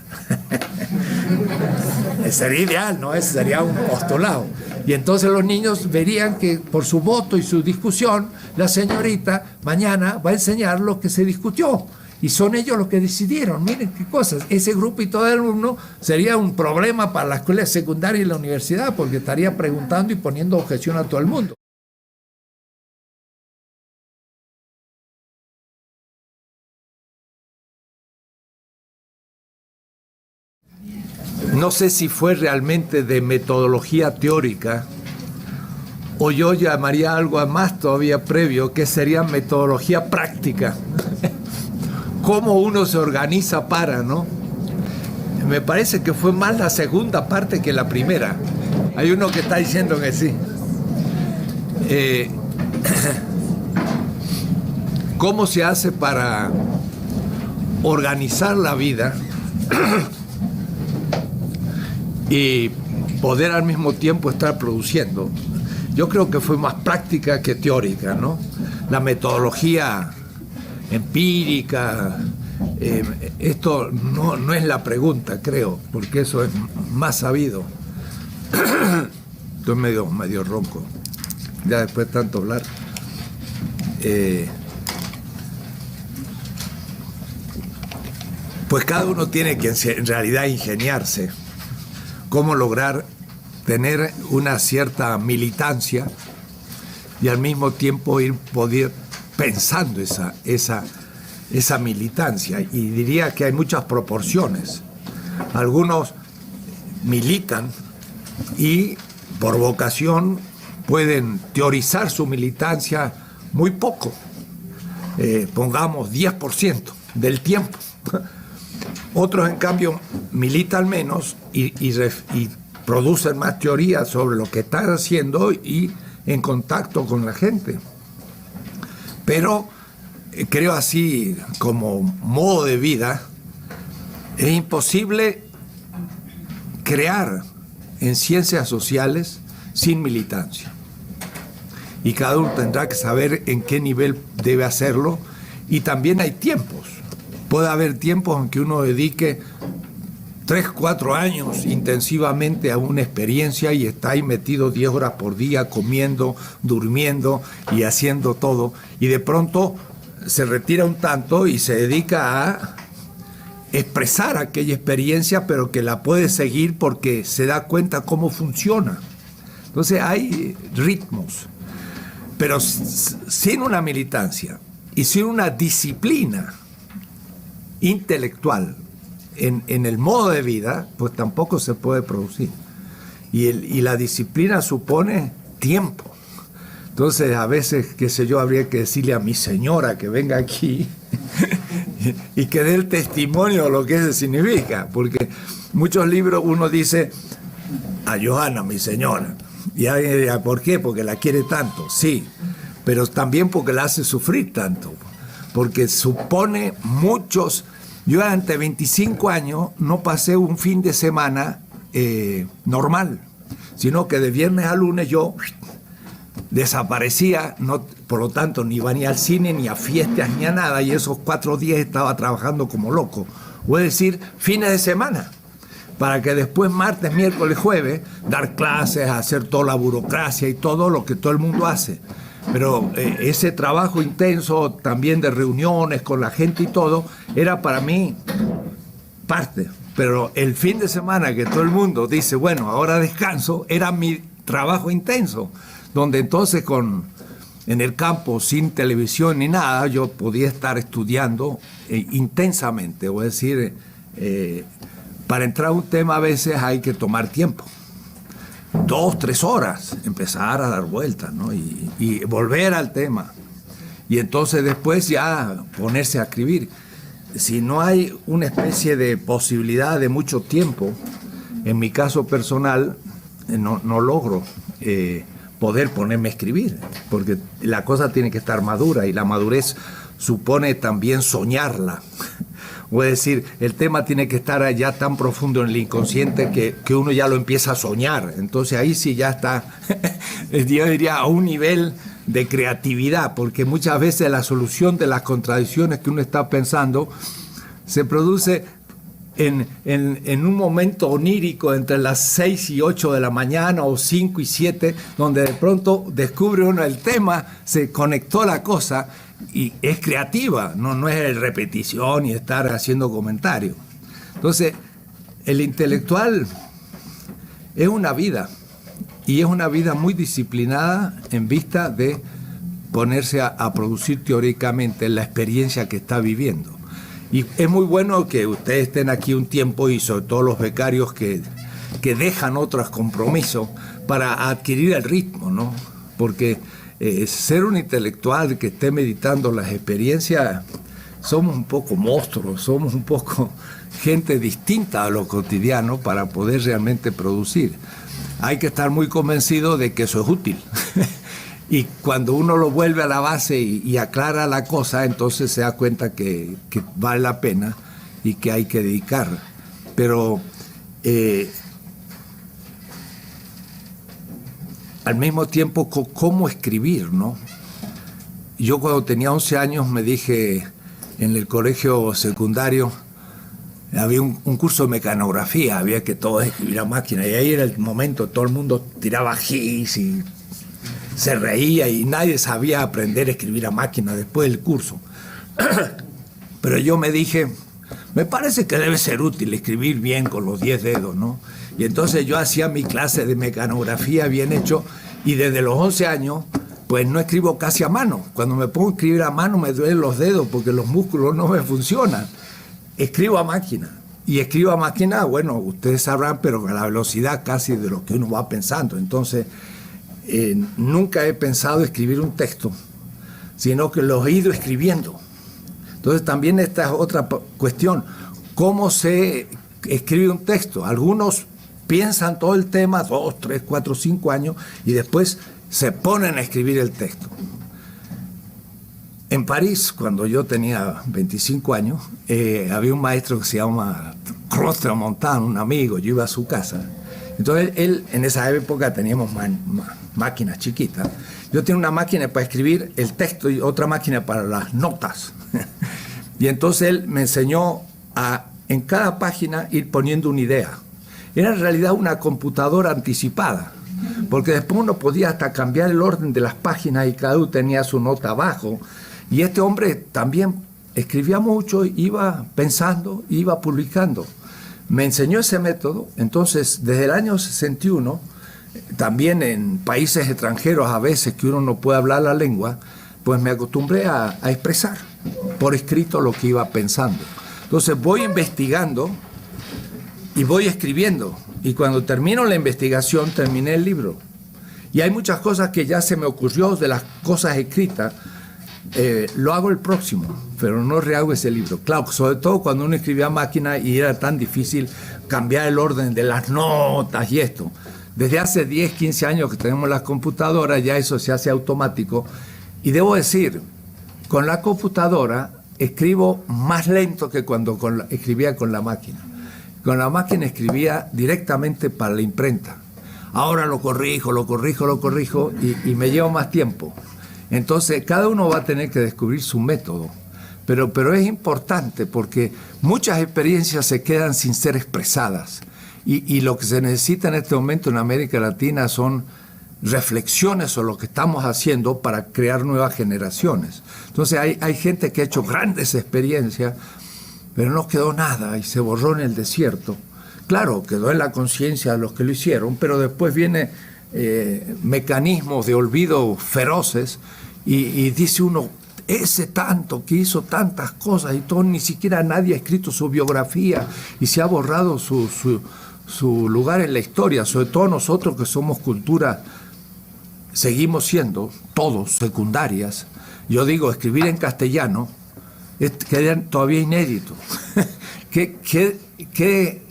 Sería ideal, ¿no? Ese sería un postulado. Y entonces los niños verían que por su voto y su discusión, la señorita mañana va a enseñar lo que se discutió. Y son ellos los que decidieron. Miren qué cosas. Ese grupito de alumnos sería un problema para la escuela secundaria y la universidad, porque estaría preguntando y poniendo objeción a todo el mundo. No sé si fue realmente de metodología teórica o yo llamaría algo más todavía previo, que sería metodología práctica. Cómo uno se organiza para, ¿no? Me parece que fue más la segunda parte que la primera. Hay uno que está diciendo que sí. ¿Cómo se hace para organizar la vida y poder al mismo tiempo estar produciendo? Yo creo que fue más práctica que teórica, ¿no? La metodología empírica, esto no es la pregunta, creo, porque eso es más sabido. Estoy medio ronco, ya después de tanto hablar. Pues cada uno tiene que en realidad ingeniarse cómo lograr tener una cierta militancia y al mismo tiempo poder pensando esa militancia. Y diría que hay muchas proporciones. Algunos militan y por vocación pueden teorizar su militancia muy poco, pongamos 10% del tiempo. Otros, en cambio, militan menos y producen más teoría sobre lo que están haciendo y en contacto con la gente. Pero creo así, como modo de vida, es imposible crear en ciencias sociales sin militancia. Y cada uno tendrá que saber en qué nivel debe hacerlo. Y también hay tiempos. Puede haber tiempos en que uno dedique 3, 4 años intensivamente a una experiencia y está ahí metido 10 horas por día, comiendo, durmiendo y haciendo todo. Y de pronto se retira un tanto y se dedica a expresar aquella experiencia, pero que la puede seguir porque se da cuenta cómo funciona. Entonces hay ritmos. Pero sin una militancia y sin una disciplina intelectual en el modo de vida, pues tampoco se puede producir. Y la disciplina supone tiempo. Entonces, a veces, qué sé yo, habría que decirle a mi señora que venga aquí y que dé el testimonio de lo que eso significa. Porque muchos libros uno dice, a Johanna, mi señora. Y alguien dirá, ¿por qué? Porque la quiere tanto. Sí, pero también porque la hace sufrir tanto. Porque supone muchos... Yo durante 25 años no pasé un fin de semana normal. sino que de viernes a lunes yo desaparecía, no, por lo tanto ni iba ni al cine, ni a fiestas, ni a nada, y esos 4 días estaba trabajando como loco, o es decir, fines de semana, para que después martes, miércoles, jueves, dar clases, hacer toda la burocracia y todo lo que todo el mundo hace. Pero ese trabajo intenso también de reuniones con la gente y todo, era para mí parte. Pero el fin de semana que todo el mundo dice, bueno, ahora descanso, era mi trabajo intenso, donde entonces en el campo, sin televisión ni nada, yo podía estar estudiando intensamente, o es decir, para entrar a un tema a veces hay que tomar tiempo. 2, 3 horas, empezar a dar vueltas, ¿no? Y volver al tema. Y entonces después ya ponerse a escribir. Si no hay una especie de posibilidad de mucho tiempo, en mi caso personal, no logro poder ponerme a escribir, porque la cosa tiene que estar madura, y la madurez supone también soñarla. O es decir, el tema tiene que estar allá tan profundo en el inconsciente que uno ya lo empieza a soñar. Entonces ahí sí ya está, yo diría, a un nivel de creatividad, porque muchas veces la solución de las contradicciones que uno está pensando se produce en un momento onírico entre las 6 y 8 de la mañana, o 5 y 7, donde de pronto descubre uno el tema, se conectó la cosa, y es creativa, no es repetición y estar haciendo comentarios. Entonces, el intelectual es una vida, y es una vida muy disciplinada en vista de ponerse a producir teóricamente la experiencia que está viviendo. Y es muy bueno que ustedes estén aquí un tiempo, y sobre todo los becarios que dejan otros compromisos para adquirir el ritmo, ¿no? Porque ser un intelectual que esté meditando las experiencias, somos un poco monstruos, somos un poco gente distinta a lo cotidiano para poder realmente producir. Hay que estar muy convencido de que eso es útil. Y cuando uno lo vuelve a la base y aclara la cosa, entonces se da cuenta que vale la pena y que hay que dedicar. Pero al mismo tiempo, ¿cómo escribir, no? Yo cuando tenía 11 años me dije, en el colegio secundario, había un curso de mecanografía, había que todos escribir a máquina, y ahí era el momento, todo el mundo tiraba gis y se reía, y nadie sabía aprender a escribir a máquina después del curso. Pero yo me dije, me parece que debe ser útil escribir bien con los 10 dedos, ¿no? Y entonces yo hacía mi clase de mecanografía bien hecho, y desde los 11 años, pues no escribo casi a mano. Cuando me pongo a escribir a mano me duelen los dedos porque los músculos no me funcionan. Escribo a máquina. Y escribo a máquina, bueno, ustedes sabrán, pero a la velocidad casi de lo que uno va pensando. Entonces, nunca he pensado escribir un texto, sino que lo he ido escribiendo. Entonces también esta es otra cuestión. ¿Cómo se escribe un texto? Algunos piensan todo el tema 2, 3, 4, 5 años y después se ponen a escribir el texto. En París, cuando yo tenía 25 años, había un maestro que se llama Claude Tramontan, un amigo, yo iba a su casa. Entonces él en esa época teníamos máquinas chiquitas. Yo tenía una máquina para escribir el texto y otra máquina para las notas. Y entonces él me enseñó a en cada página ir poniendo una idea. Era en realidad una computadora anticipada, porque después uno podía hasta cambiar el orden de las páginas y cada uno tenía su nota abajo. Y este hombre también escribía mucho, iba pensando, iba publicando. Me enseñó ese método. Entonces, desde el año 61, también en países extranjeros a veces que uno no puede hablar la lengua, pues me acostumbré a expresar por escrito lo que iba pensando. Entonces voy investigando y voy escribiendo. Y cuando termino la investigación, terminé el libro. Y hay muchas cosas que ya se me ocurrió de las cosas escritas. Lo hago el próximo, pero no rehago ese libro. Claro, sobre todo cuando uno escribía a máquina y era tan difícil cambiar el orden de las notas y esto. Desde hace 10, 15 años que tenemos las computadoras, ya eso se hace automático. Y debo decir, con la computadora escribo más lento que cuando escribía con la máquina. Con la máquina escribía directamente para la imprenta. ahora lo corrijo, y me lleva más tiempo. Entonces, cada uno va a tener que descubrir su método. Pero es importante porque muchas experiencias se quedan sin ser expresadas. Y lo que se necesita en este momento en América Latina son reflexiones sobre lo que estamos haciendo para crear nuevas generaciones. Entonces hay gente que ha hecho grandes experiencias, pero no quedó nada y se borró en el desierto. Claro, quedó en la conciencia de los que lo hicieron, pero después vienen mecanismos de olvido feroces y dice uno, ese tanto que hizo tantas cosas y todo, ni siquiera nadie ha escrito su biografía y se ha borrado su lugar en la historia, sobre todo nosotros que somos cultura, seguimos siendo todos secundarias. Yo digo, escribir en castellano queda todavía inédito. ¿Qué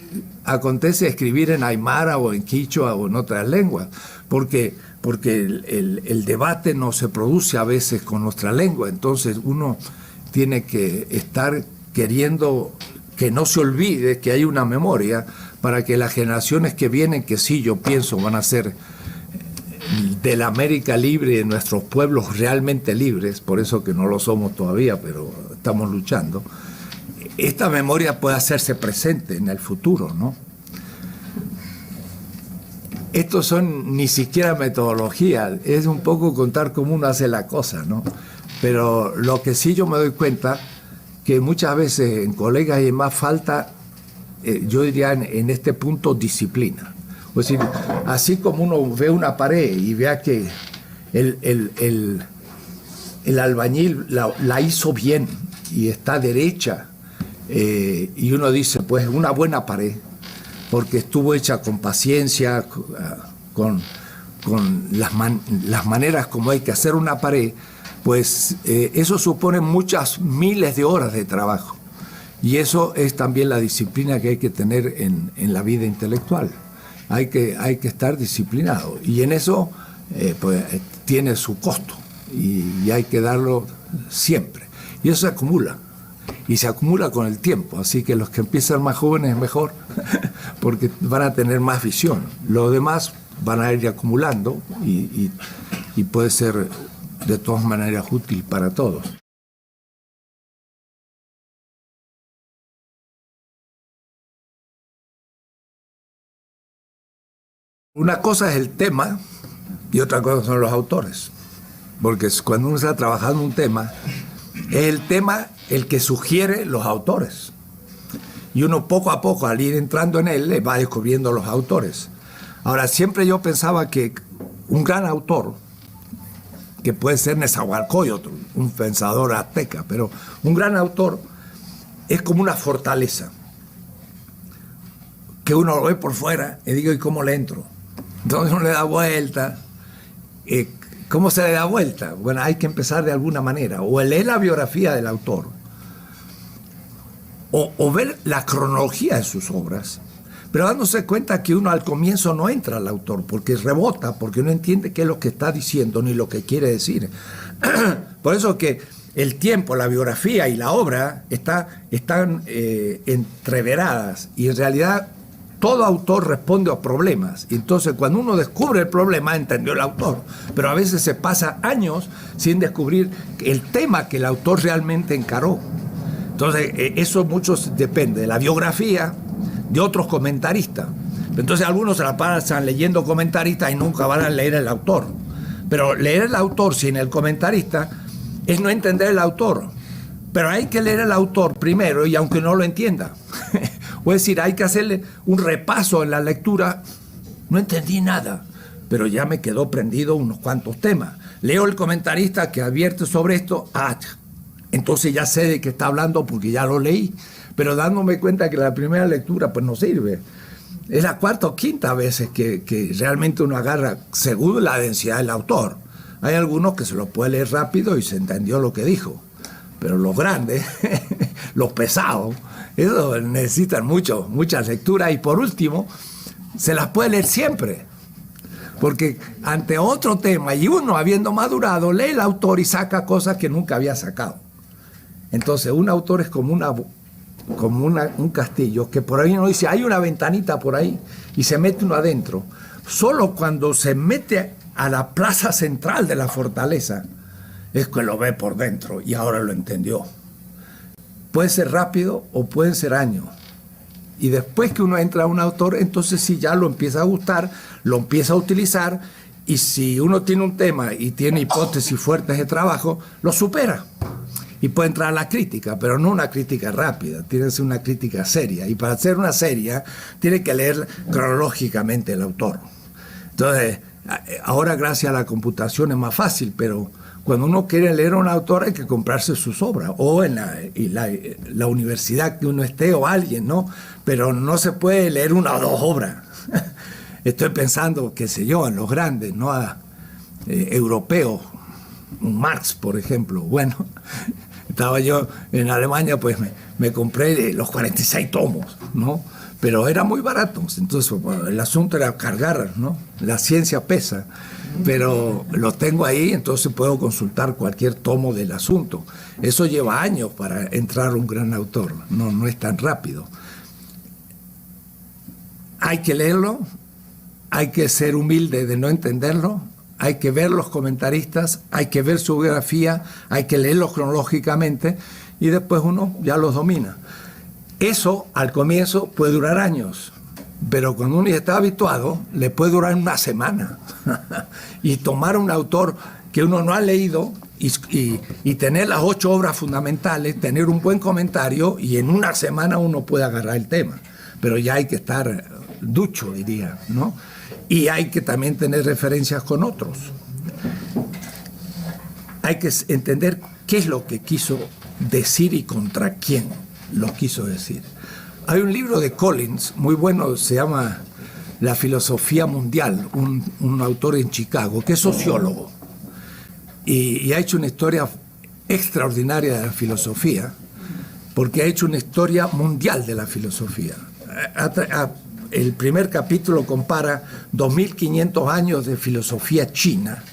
acontece escribir en aymara o en quichua o en otras lenguas? Porque el debate no se produce a veces con nuestra lengua, entonces uno tiene que estar queriendo que no se olvide que hay una memoria para que las generaciones que vienen, que sí, yo pienso, van a ser de la América libre, de nuestros pueblos realmente libres, por eso que no lo somos todavía, pero estamos luchando, esta memoria puede hacerse presente en el futuro, ¿no? Estos son ni siquiera metodologías, es un poco contar cómo uno hace la cosa, ¿no? Pero lo que sí yo me doy cuenta, que muchas veces en colegas hay más falta, yo diría en este punto, disciplina. Es decir, así como uno ve una pared y vea que el albañil la hizo bien y está derecha, y uno dice, pues una buena pared, porque estuvo hecha con paciencia, con las maneras como hay que hacer una pared, pues eso supone muchas miles de horas de trabajo. Y eso es también la disciplina que hay que tener en la vida intelectual. Hay que estar disciplinado. Y en eso pues, tiene su costo. Y hay que darlo siempre. Y eso se acumula. Y se acumula con el tiempo. Así que los que empiezan más jóvenes es mejor, porque van a tener más visión. Los demás van a ir acumulando y puede ser de todas maneras útil para todos. Una cosa es el tema y otra cosa son los autores. Porque cuando uno está trabajando un tema, es el tema el que sugiere los autores. Y uno poco a poco, al ir entrando en él, le va descubriendo los autores. Ahora, siempre yo pensaba que un gran autor, que puede ser Nezahualcóyotl, un pensador azteca, pero un gran autor es como una fortaleza, que uno lo ve por fuera y digo, ¿y cómo le entro? Entonces uno le da vuelta. ¿Cómo se le da vuelta? Bueno, hay que empezar de alguna manera, o leer la biografía del autor, o ver la cronología de sus obras, pero dándose cuenta que uno al comienzo no entra al autor, porque rebota, porque no entiende qué es lo que está diciendo ni lo que quiere decir. Por eso que el tiempo, la biografía y la obra están entreveradas, y en realidad todo autor responde a problemas. Entonces, cuando uno descubre el problema, entendió el autor. Pero a veces se pasa años sin descubrir el tema que el autor realmente encaró. Entonces, eso mucho depende de la biografía de otros comentaristas. Entonces, algunos se la pasan leyendo comentaristas y nunca van a leer el autor. Pero leer el autor sin el comentarista es no entender el autor. Pero hay que leer el autor primero, y aunque no lo entienda. O es decir, hay que hacerle un repaso en la lectura. No entendí nada, pero ya me quedó prendido unos cuantos temas. Leo el comentarista que advierte sobre esto. Entonces ya sé de qué está hablando porque ya lo leí. Pero dándome cuenta que la primera lectura pues no sirve. Es la cuarta o quinta veces que realmente uno agarra según la densidad del autor. Hay algunos que se lo puede leer rápido y se entendió lo que dijo. Pero los grandes, los pesados, eso necesitan muchas lecturas. Y por último, se las puede leer siempre. Porque ante otro tema, y uno habiendo madurado, lee el autor y saca cosas que nunca había sacado. Entonces, un autor es como un castillo, que por ahí uno dice, hay una ventanita por ahí, y se mete uno adentro. Solo cuando se mete a la plaza central de la fortaleza es que lo ve por dentro y ahora lo entendió. Puede ser rápido o pueden ser años. Y después que uno entra a un autor, entonces sí ya lo empieza a gustar, lo empieza a utilizar, y si uno tiene un tema y tiene hipótesis fuertes de trabajo, lo supera. Y puede entrar a la crítica, pero no una crítica rápida, tiene que ser una crítica seria. Y para hacer una seria, tiene que leer cronológicamente el autor. Entonces, ahora gracias a la computación es más fácil, pero cuando uno quiere leer a un autor hay que comprarse sus obras, o en la universidad que uno esté, o alguien, ¿no? Pero no se puede leer una o dos obras. Estoy pensando, qué sé yo, en los grandes, ¿no? Europeos, Marx, por ejemplo. Bueno, estaba yo en Alemania, pues me compré los 46 tomos, ¿no? Pero era muy barato, entonces bueno, el asunto era cargar, ¿no? La ciencia pesa, pero los tengo ahí, entonces puedo consultar cualquier tomo del asunto. Eso lleva años para entrar a un gran autor, no es tan rápido. Hay que leerlo, hay que ser humilde de no entenderlo, hay que ver los comentaristas, hay que ver su biografía, hay que leerlos cronológicamente y después uno ya los domina. Eso al comienzo puede durar años, pero cuando uno ya está habituado, le puede durar una semana. Y tomar un autor que uno no ha leído y tener las 8 obras fundamentales, tener un buen comentario, y en una semana uno puede agarrar el tema. Pero ya hay que estar ducho, diría, ¿no? Y hay que también tener referencias con otros. Hay que entender qué es lo que quiso decir y contra quién lo quiso decir. Hay un libro de Collins muy bueno, se llama La filosofía mundial, un autor en Chicago que es sociólogo y ha hecho una historia extraordinaria de la filosofía, porque ha hecho una historia mundial de la filosofía. El primer capítulo compara 2.500 años de filosofía china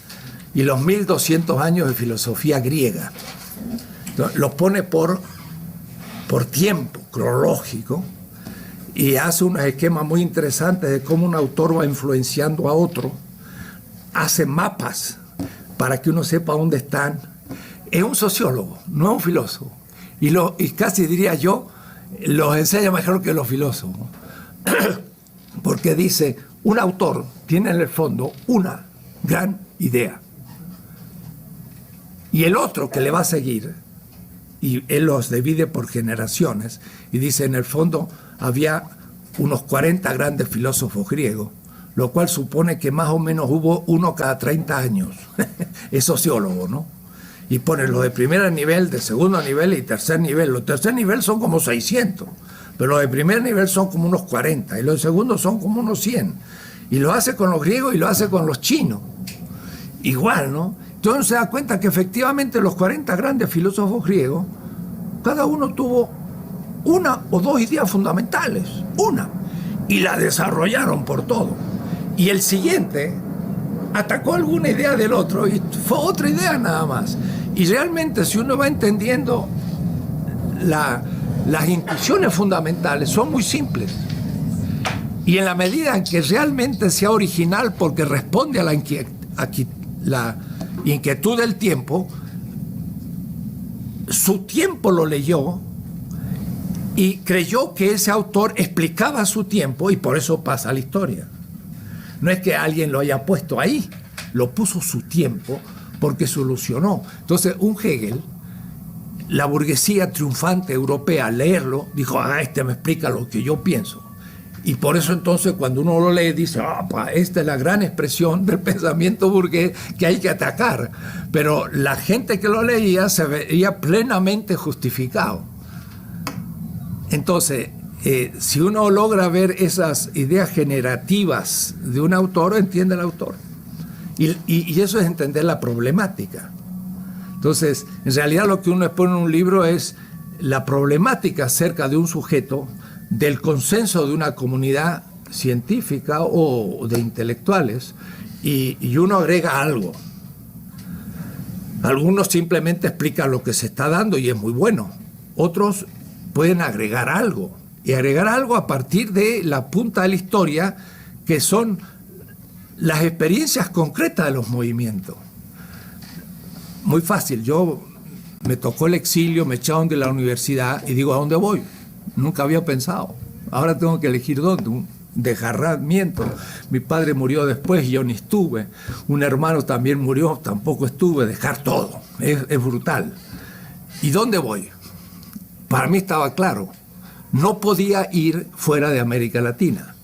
y los 1.200 años de filosofía griega. Los pone por tiempo cronológico y hace unos esquemas muy interesantes de cómo un autor va influenciando a otro, hace mapas para que uno sepa dónde están. Es un sociólogo, no es un filósofo, y casi diría yo, los enseña mejor que los filósofos, porque dice, un autor tiene en el fondo una gran idea y el otro que le va a seguir, y él los divide por generaciones, y dice, en el fondo había unos 40 grandes filósofos griegos, lo cual supone que más o menos hubo uno cada 30 años. Es sociólogo, ¿no? Y pone los de primer nivel, de segundo nivel y tercer nivel. Los de tercer nivel son como 600, pero los de primer nivel son como unos 40, y los de segundo son como unos 100. Y lo hace con los griegos y lo hace con los chinos. Igual, ¿no? Entonces se da cuenta que efectivamente los 40 grandes filósofos griegos, cada uno tuvo una o dos ideas fundamentales, y la desarrollaron por todo. Y el siguiente atacó alguna idea del otro y fue otra idea nada más. Y realmente si uno va entendiendo las intuiciones fundamentales son muy simples. Y en la medida en que realmente sea original porque responde a la inquietud del tiempo, su tiempo lo leyó y creyó que ese autor explicaba su tiempo y por eso pasa la historia. No es que alguien lo haya puesto ahí, lo puso su tiempo porque solucionó. Entonces un Hegel, la burguesía triunfante europea, al leerlo, dijo, este me explica lo que yo pienso. Y por eso entonces cuando uno lo lee dice, esta es la gran expresión del pensamiento burgués que hay que atacar. Pero la gente que lo leía se veía plenamente justificado. Entonces, si uno logra ver esas ideas generativas de un autor, entiende al autor. Y eso es entender la problemática. Entonces, en realidad lo que uno expone en un libro es la problemática acerca de un sujeto, del consenso de una comunidad científica o de intelectuales, y uno agrega algo. Algunos simplemente explican lo que se está dando y es muy bueno. Otros pueden agregar algo, y agregar algo a partir de la punta de la historia, que son las experiencias concretas de los movimientos. Muy fácil, me tocó el exilio, me echaron de la universidad y digo, ¿a dónde voy? Nunca había pensado. Ahora tengo que elegir dónde. Un desgarramiento. Mi padre murió después y yo ni estuve. Un hermano también murió, tampoco estuve. Dejar todo. Es brutal. ¿Y dónde voy? Para mí estaba claro. No podía ir fuera de América Latina.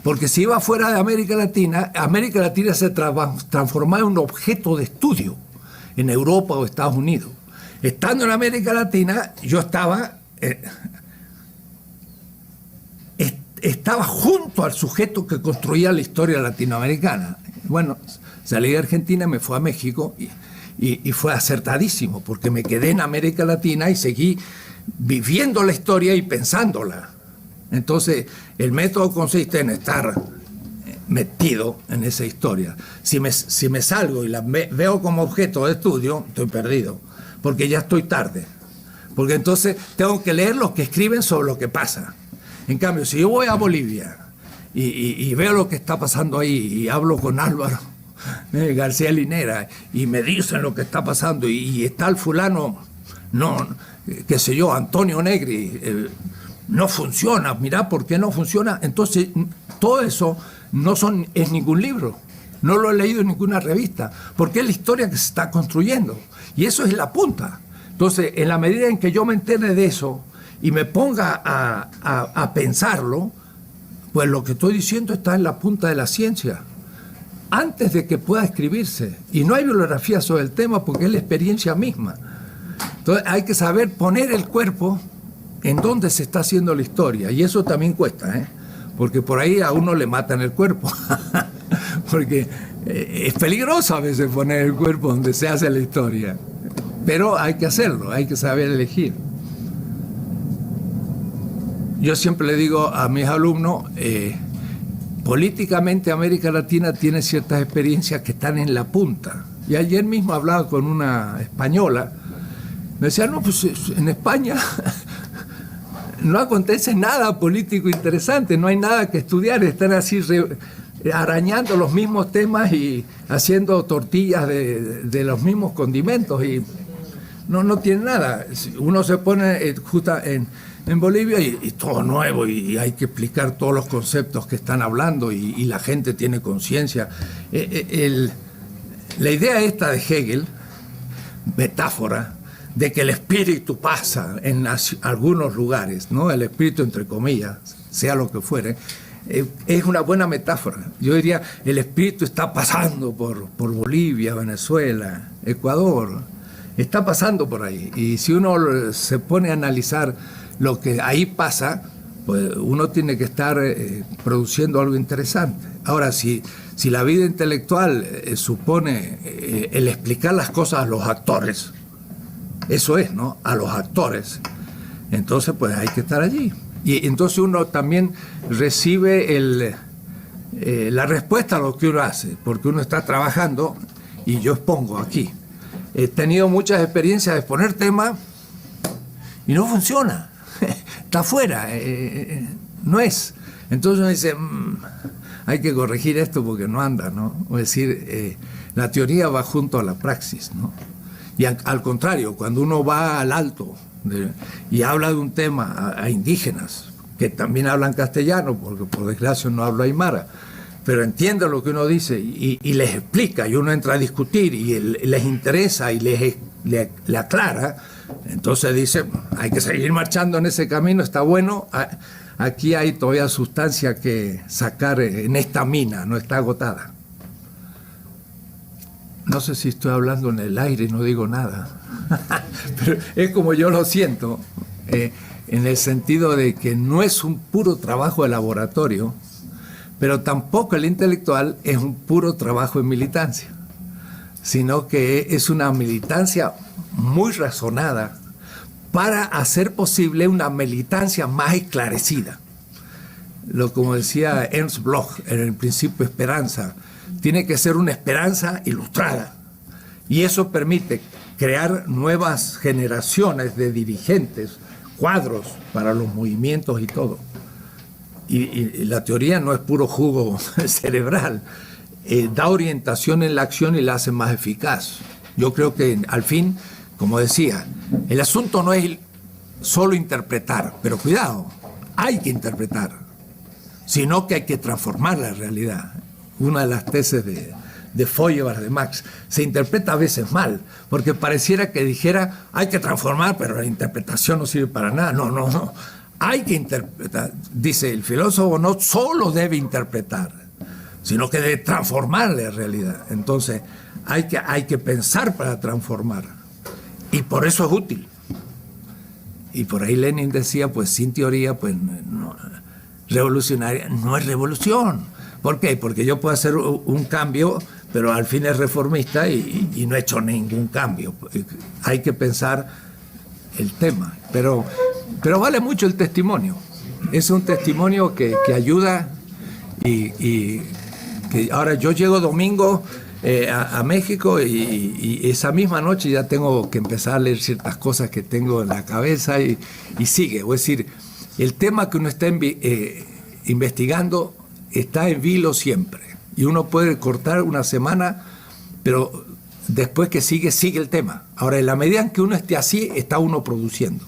Porque si iba fuera de América Latina se transformaba en un objeto de estudio en Europa o Estados Unidos. Estando en América Latina, yo estaba junto al sujeto que construía la historia latinoamericana. Bueno, salí de Argentina, me fui a México y fue acertadísimo, porque me quedé en América Latina y seguí viviendo la historia y pensándola. Entonces, el método consiste en estar metido en esa historia. Si me salgo y la veo como objeto de estudio, estoy perdido, porque ya estoy tarde. Porque entonces tengo que leer los que escriben sobre lo que pasa. En cambio, si yo voy a Bolivia y veo lo que está pasando ahí y hablo con Álvaro García Linera y me dicen lo que está pasando y está el fulano, qué sé yo, Antonio Negri, no funciona, mirá por qué no funciona. Entonces, todo eso es ningún libro, no lo he leído en ninguna revista, porque es la historia que se está construyendo y eso es la punta. Entonces, en la medida en que yo me entere de eso y me ponga a pensarlo, pues lo que estoy diciendo está en la punta de la ciencia, antes de que pueda escribirse. Y no hay bibliografía sobre el tema porque es la experiencia misma. Entonces hay que saber poner el cuerpo en donde se está haciendo la historia, y eso también cuesta, porque por ahí a uno le matan el cuerpo, porque es peligroso a veces poner el cuerpo donde se hace la historia, pero hay que hacerlo, hay que saber elegir. Yo siempre le digo a mis alumnos, políticamente América Latina tiene ciertas experiencias que están en la punta. Y ayer mismo hablaba con una española, me decía, no, pues en España no acontece nada político interesante, no hay nada que estudiar, están así arañando los mismos temas y haciendo tortillas de los mismos condimentos y no tiene nada. Uno se pone justo en Bolivia y todo nuevo y hay que explicar todos los conceptos que están hablando y la gente tiene conciencia. La idea esta de Hegel, metáfora, de que el espíritu pasa en algunos lugares, ¿no? El espíritu entre comillas, sea lo que fuere, es una buena metáfora. Yo diría, el espíritu está pasando por Bolivia, Venezuela, Ecuador, está pasando por ahí. Y si uno se pone a analizar lo que ahí pasa, pues uno tiene que estar produciendo algo interesante. Ahora, si la vida intelectual supone el explicar las cosas a los actores, eso es, ¿no? A los actores, entonces pues hay que estar allí. Y entonces uno también recibe la respuesta a lo que uno hace, porque uno está trabajando y yo expongo aquí. He tenido muchas experiencias de exponer temas y no funciona. Está afuera, no es. Entonces uno dice, hay que corregir esto porque no anda, ¿no? Es decir, la teoría va junto a la praxis, ¿no? Y al contrario, cuando uno va al alto y habla de un tema a indígenas, que también hablan castellano, porque por desgracia no hablo aymara, pero entiende lo que uno dice y les explica, y uno entra a discutir y les interesa y le aclara, entonces dice, hay que seguir marchando en ese camino, está bueno, aquí hay todavía sustancia que sacar en esta mina, no está agotada. No sé si estoy hablando en el aire y no digo nada, pero es como yo lo siento, en el sentido de que no es un puro trabajo de laboratorio, pero tampoco el intelectual es un puro trabajo de militancia, sino que es una militancia muy razonada para hacer posible una militancia más esclarecida. Como decía Ernst Bloch en el Principio de Esperanza, tiene que ser una esperanza ilustrada. Y eso permite crear nuevas generaciones de dirigentes, cuadros para los movimientos y todo. Y la teoría no es puro jugo cerebral, da orientación en la acción y la hace más eficaz. Yo creo que al fin, como decía, el asunto no es solo interpretar, pero cuidado, hay que interpretar, sino que hay que transformar la realidad. Una de las tesis de Feuerbach, de Marx, se interpreta a veces mal, porque pareciera que dijera hay que transformar, pero la interpretación no sirve para nada. No. Hay que interpretar. Dice, el filósofo no solo debe interpretar, sino que debe transformar la realidad. Entonces, hay que pensar para transformar. Y por eso es útil. Y por ahí Lenin decía, pues sin teoría, pues no, revolucionaria no es revolución. ¿Por qué? Porque yo puedo hacer un cambio, pero al fin es reformista y no he hecho ningún cambio. Hay que pensar el tema. Pero vale mucho el testimonio. Es un testimonio que ayuda y que ahora yo llego domingo a México y esa misma noche ya tengo que empezar a leer ciertas cosas que tengo en la cabeza y sigue. Es decir, el tema que uno está investigando está en vilo siempre. Y uno puede cortar una semana, pero después que sigue el tema. Ahora, en la medida en que uno esté así, está uno produciendo.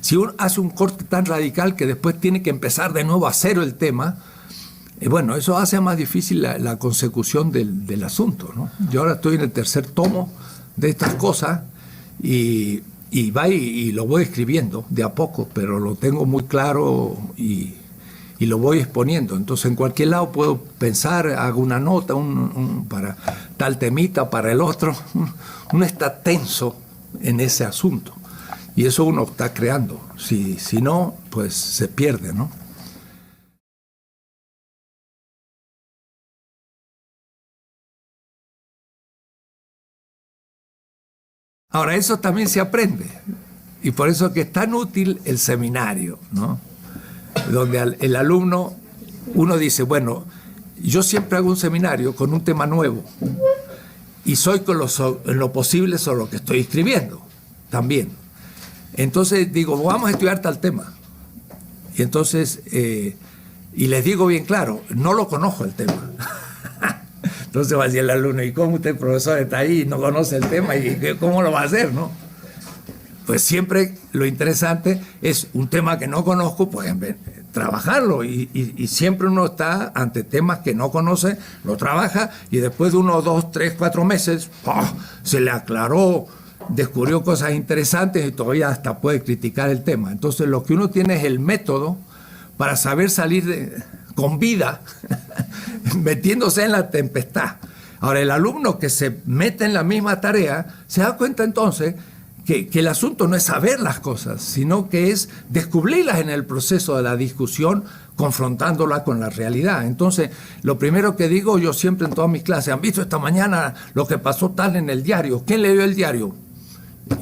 Si uno hace un corte tan radical que después tiene que empezar de nuevo a cero el tema, bueno, eso hace más difícil la consecución del asunto, ¿no? Yo ahora estoy en el tercer tomo de estas cosas y lo voy escribiendo de a poco, pero lo tengo muy claro y lo voy exponiendo. Entonces, en cualquier lado puedo pensar, hago una nota para tal temita, para el otro. Uno está tenso en ese asunto y eso uno está creando. Si no, pues se pierde, ¿no? Ahora, eso también se aprende y por eso es que es tan útil el seminario, ¿no? Donde el alumno, uno dice, bueno, yo siempre hago un seminario con un tema nuevo y soy en lo posible sobre lo que estoy escribiendo también. Entonces digo, vamos a estudiar tal tema. Y entonces, y les digo bien claro, no lo conozco el tema. Entonces va a decir el alumno, ¿y cómo usted, profesor, está ahí y no conoce el tema? ¿Y cómo lo va a hacer, no? Pues siempre lo interesante es un tema que no conozco, pues trabajarlo. Y siempre uno está ante temas que no conoce, lo trabaja y después de 1, 2, 3, 4 meses, se le aclaró, descubrió cosas interesantes y todavía hasta puede criticar el tema. Entonces lo que uno tiene es el método para saber salir con vida, metiéndose en la tempestad. Ahora, el alumno que se mete en la misma tarea se da cuenta entonces que el asunto no es saber las cosas, sino que es descubrirlas en el proceso de la discusión, confrontándola con la realidad. Entonces, lo primero que digo yo siempre en todas mis clases, ¿han visto esta mañana lo que pasó tal en el diario? ¿Quién leyó el diario?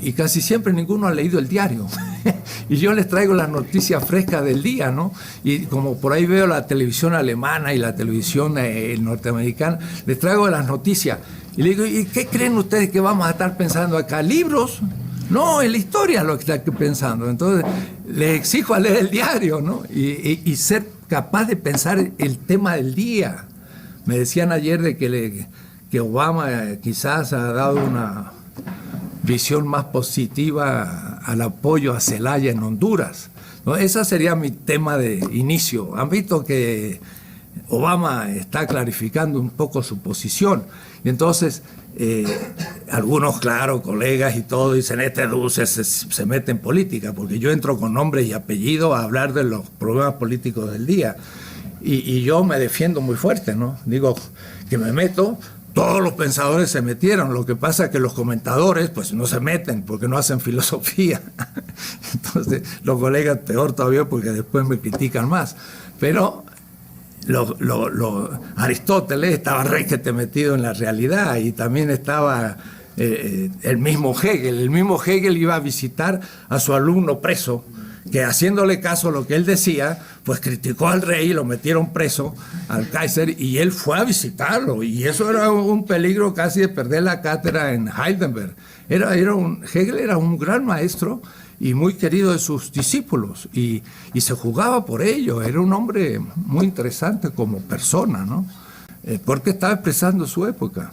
Y casi siempre ninguno ha leído el diario. Y yo les traigo las noticias frescas del día, ¿no? Y como por ahí veo la televisión alemana y la televisión norteamericana, les traigo las noticias. Y le digo, ¿y qué creen ustedes que vamos a estar pensando acá? ¿Libros? No, en la historia lo que está pensando. Entonces, les exijo a leer el diario, ¿no? Y ser capaz de pensar el tema del día. Me decían ayer de que Obama quizás ha dado una visión más positiva al apoyo a Zelaya en Honduras, ¿no? Ese sería mi tema de inicio. Han visto que Obama está clarificando un poco su posición. Y entonces, algunos, claro, colegas y todo, dicen, dulce se mete en política, porque yo entro con nombres y apellidos a hablar de los problemas políticos del día. Y yo me defiendo muy fuerte, ¿no? Digo que me meto. Todos los pensadores se metieron, lo que pasa es que los comentadores pues no se meten porque no hacen filosofía. Entonces los colegas peor todavía porque después me critican más. Pero Aristóteles estaba requete metido en la realidad y también estaba el mismo Hegel. El mismo Hegel iba a visitar a su alumno preso, que haciéndole caso a lo que él decía, pues criticó al rey, lo metieron preso, al Kaiser, y él fue a visitarlo, y eso era un peligro casi de perder la cátedra en Heidelberg. Hegel era un gran maestro y muy querido de sus discípulos, y se jugaba por ello, era un hombre muy interesante como persona, ¿no? porque estaba expresando su época.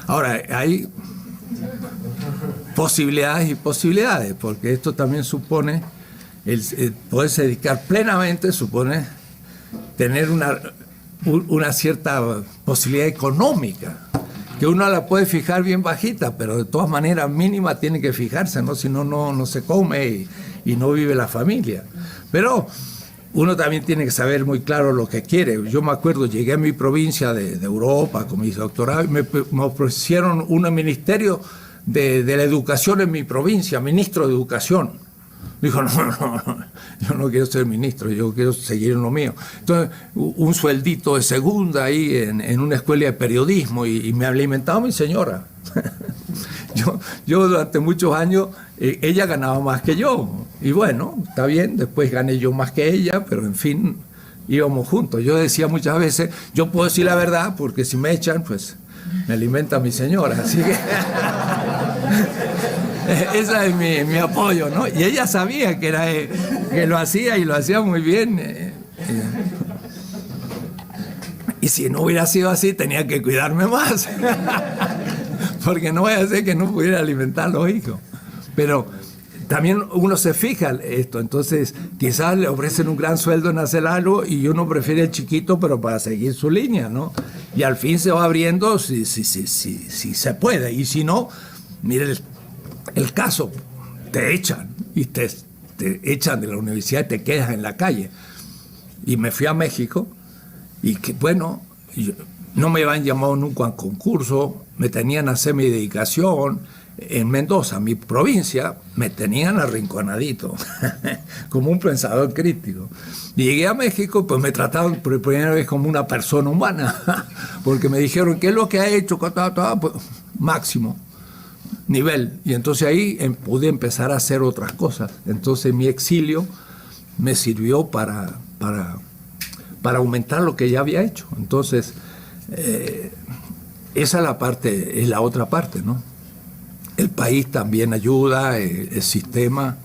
Ahora, hay posibilidades y posibilidades, porque esto también supone, el poderse dedicar plenamente supone tener una cierta posibilidad económica, que uno la puede fijar bien bajita, pero de todas maneras mínima tiene que fijarse, ¿no? Si no, no se come y no vive la familia. Pero uno también tiene que saber muy claro lo que quiere. Yo me acuerdo, llegué a mi provincia de Europa con mi doctorado y me ofrecieron un ministerio de la educación en mi provincia, ministro de educación. Dijo, no, yo no quiero ser ministro, yo quiero seguir en lo mío. Entonces, un sueldito de segunda ahí en una escuela de periodismo y me alimentaba mi señora. Yo durante muchos años, ella ganaba más que yo. Y bueno, está bien, después gané yo más que ella, pero en fin, íbamos juntos. Yo decía muchas veces, yo puedo decir la verdad, porque si me echan, pues me alimenta mi señora. Así que ese es mi apoyo, ¿no? Y ella sabía que lo hacía y lo hacía muy bien. Y si no hubiera sido así, tenía que cuidarme más. Porque no vaya a ser que no pudiera alimentar a los hijos. Pero también uno se fija esto, entonces quizás le ofrecen un gran sueldo en hacer algo y uno prefiere el chiquito, pero para seguir su línea, ¿no? Y al fin se va abriendo si se puede. Y si no, mire el caso, te echan y te echan de la universidad y te quedas en la calle. Y me fui a México y que bueno, no me habían llamado nunca a concurso, me tenían a hacer mi dedicación. En Mendoza, mi provincia, me tenían arrinconadito, como un pensador crítico. Y llegué a México, pues me trataban por primera vez como una persona humana, porque me dijeron, ¿qué es lo que ha hecho? Pues, máximo nivel. Y entonces ahí pude empezar a hacer otras cosas. Entonces mi exilio me sirvió para aumentar lo que ya había hecho. Entonces, esa es la otra parte, ¿no? El país también ayuda, el sistema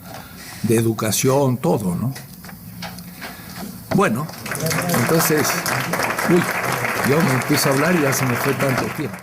de educación, todo, ¿no? Bueno, entonces, yo me empiezo a hablar y ya se me fue tanto tiempo.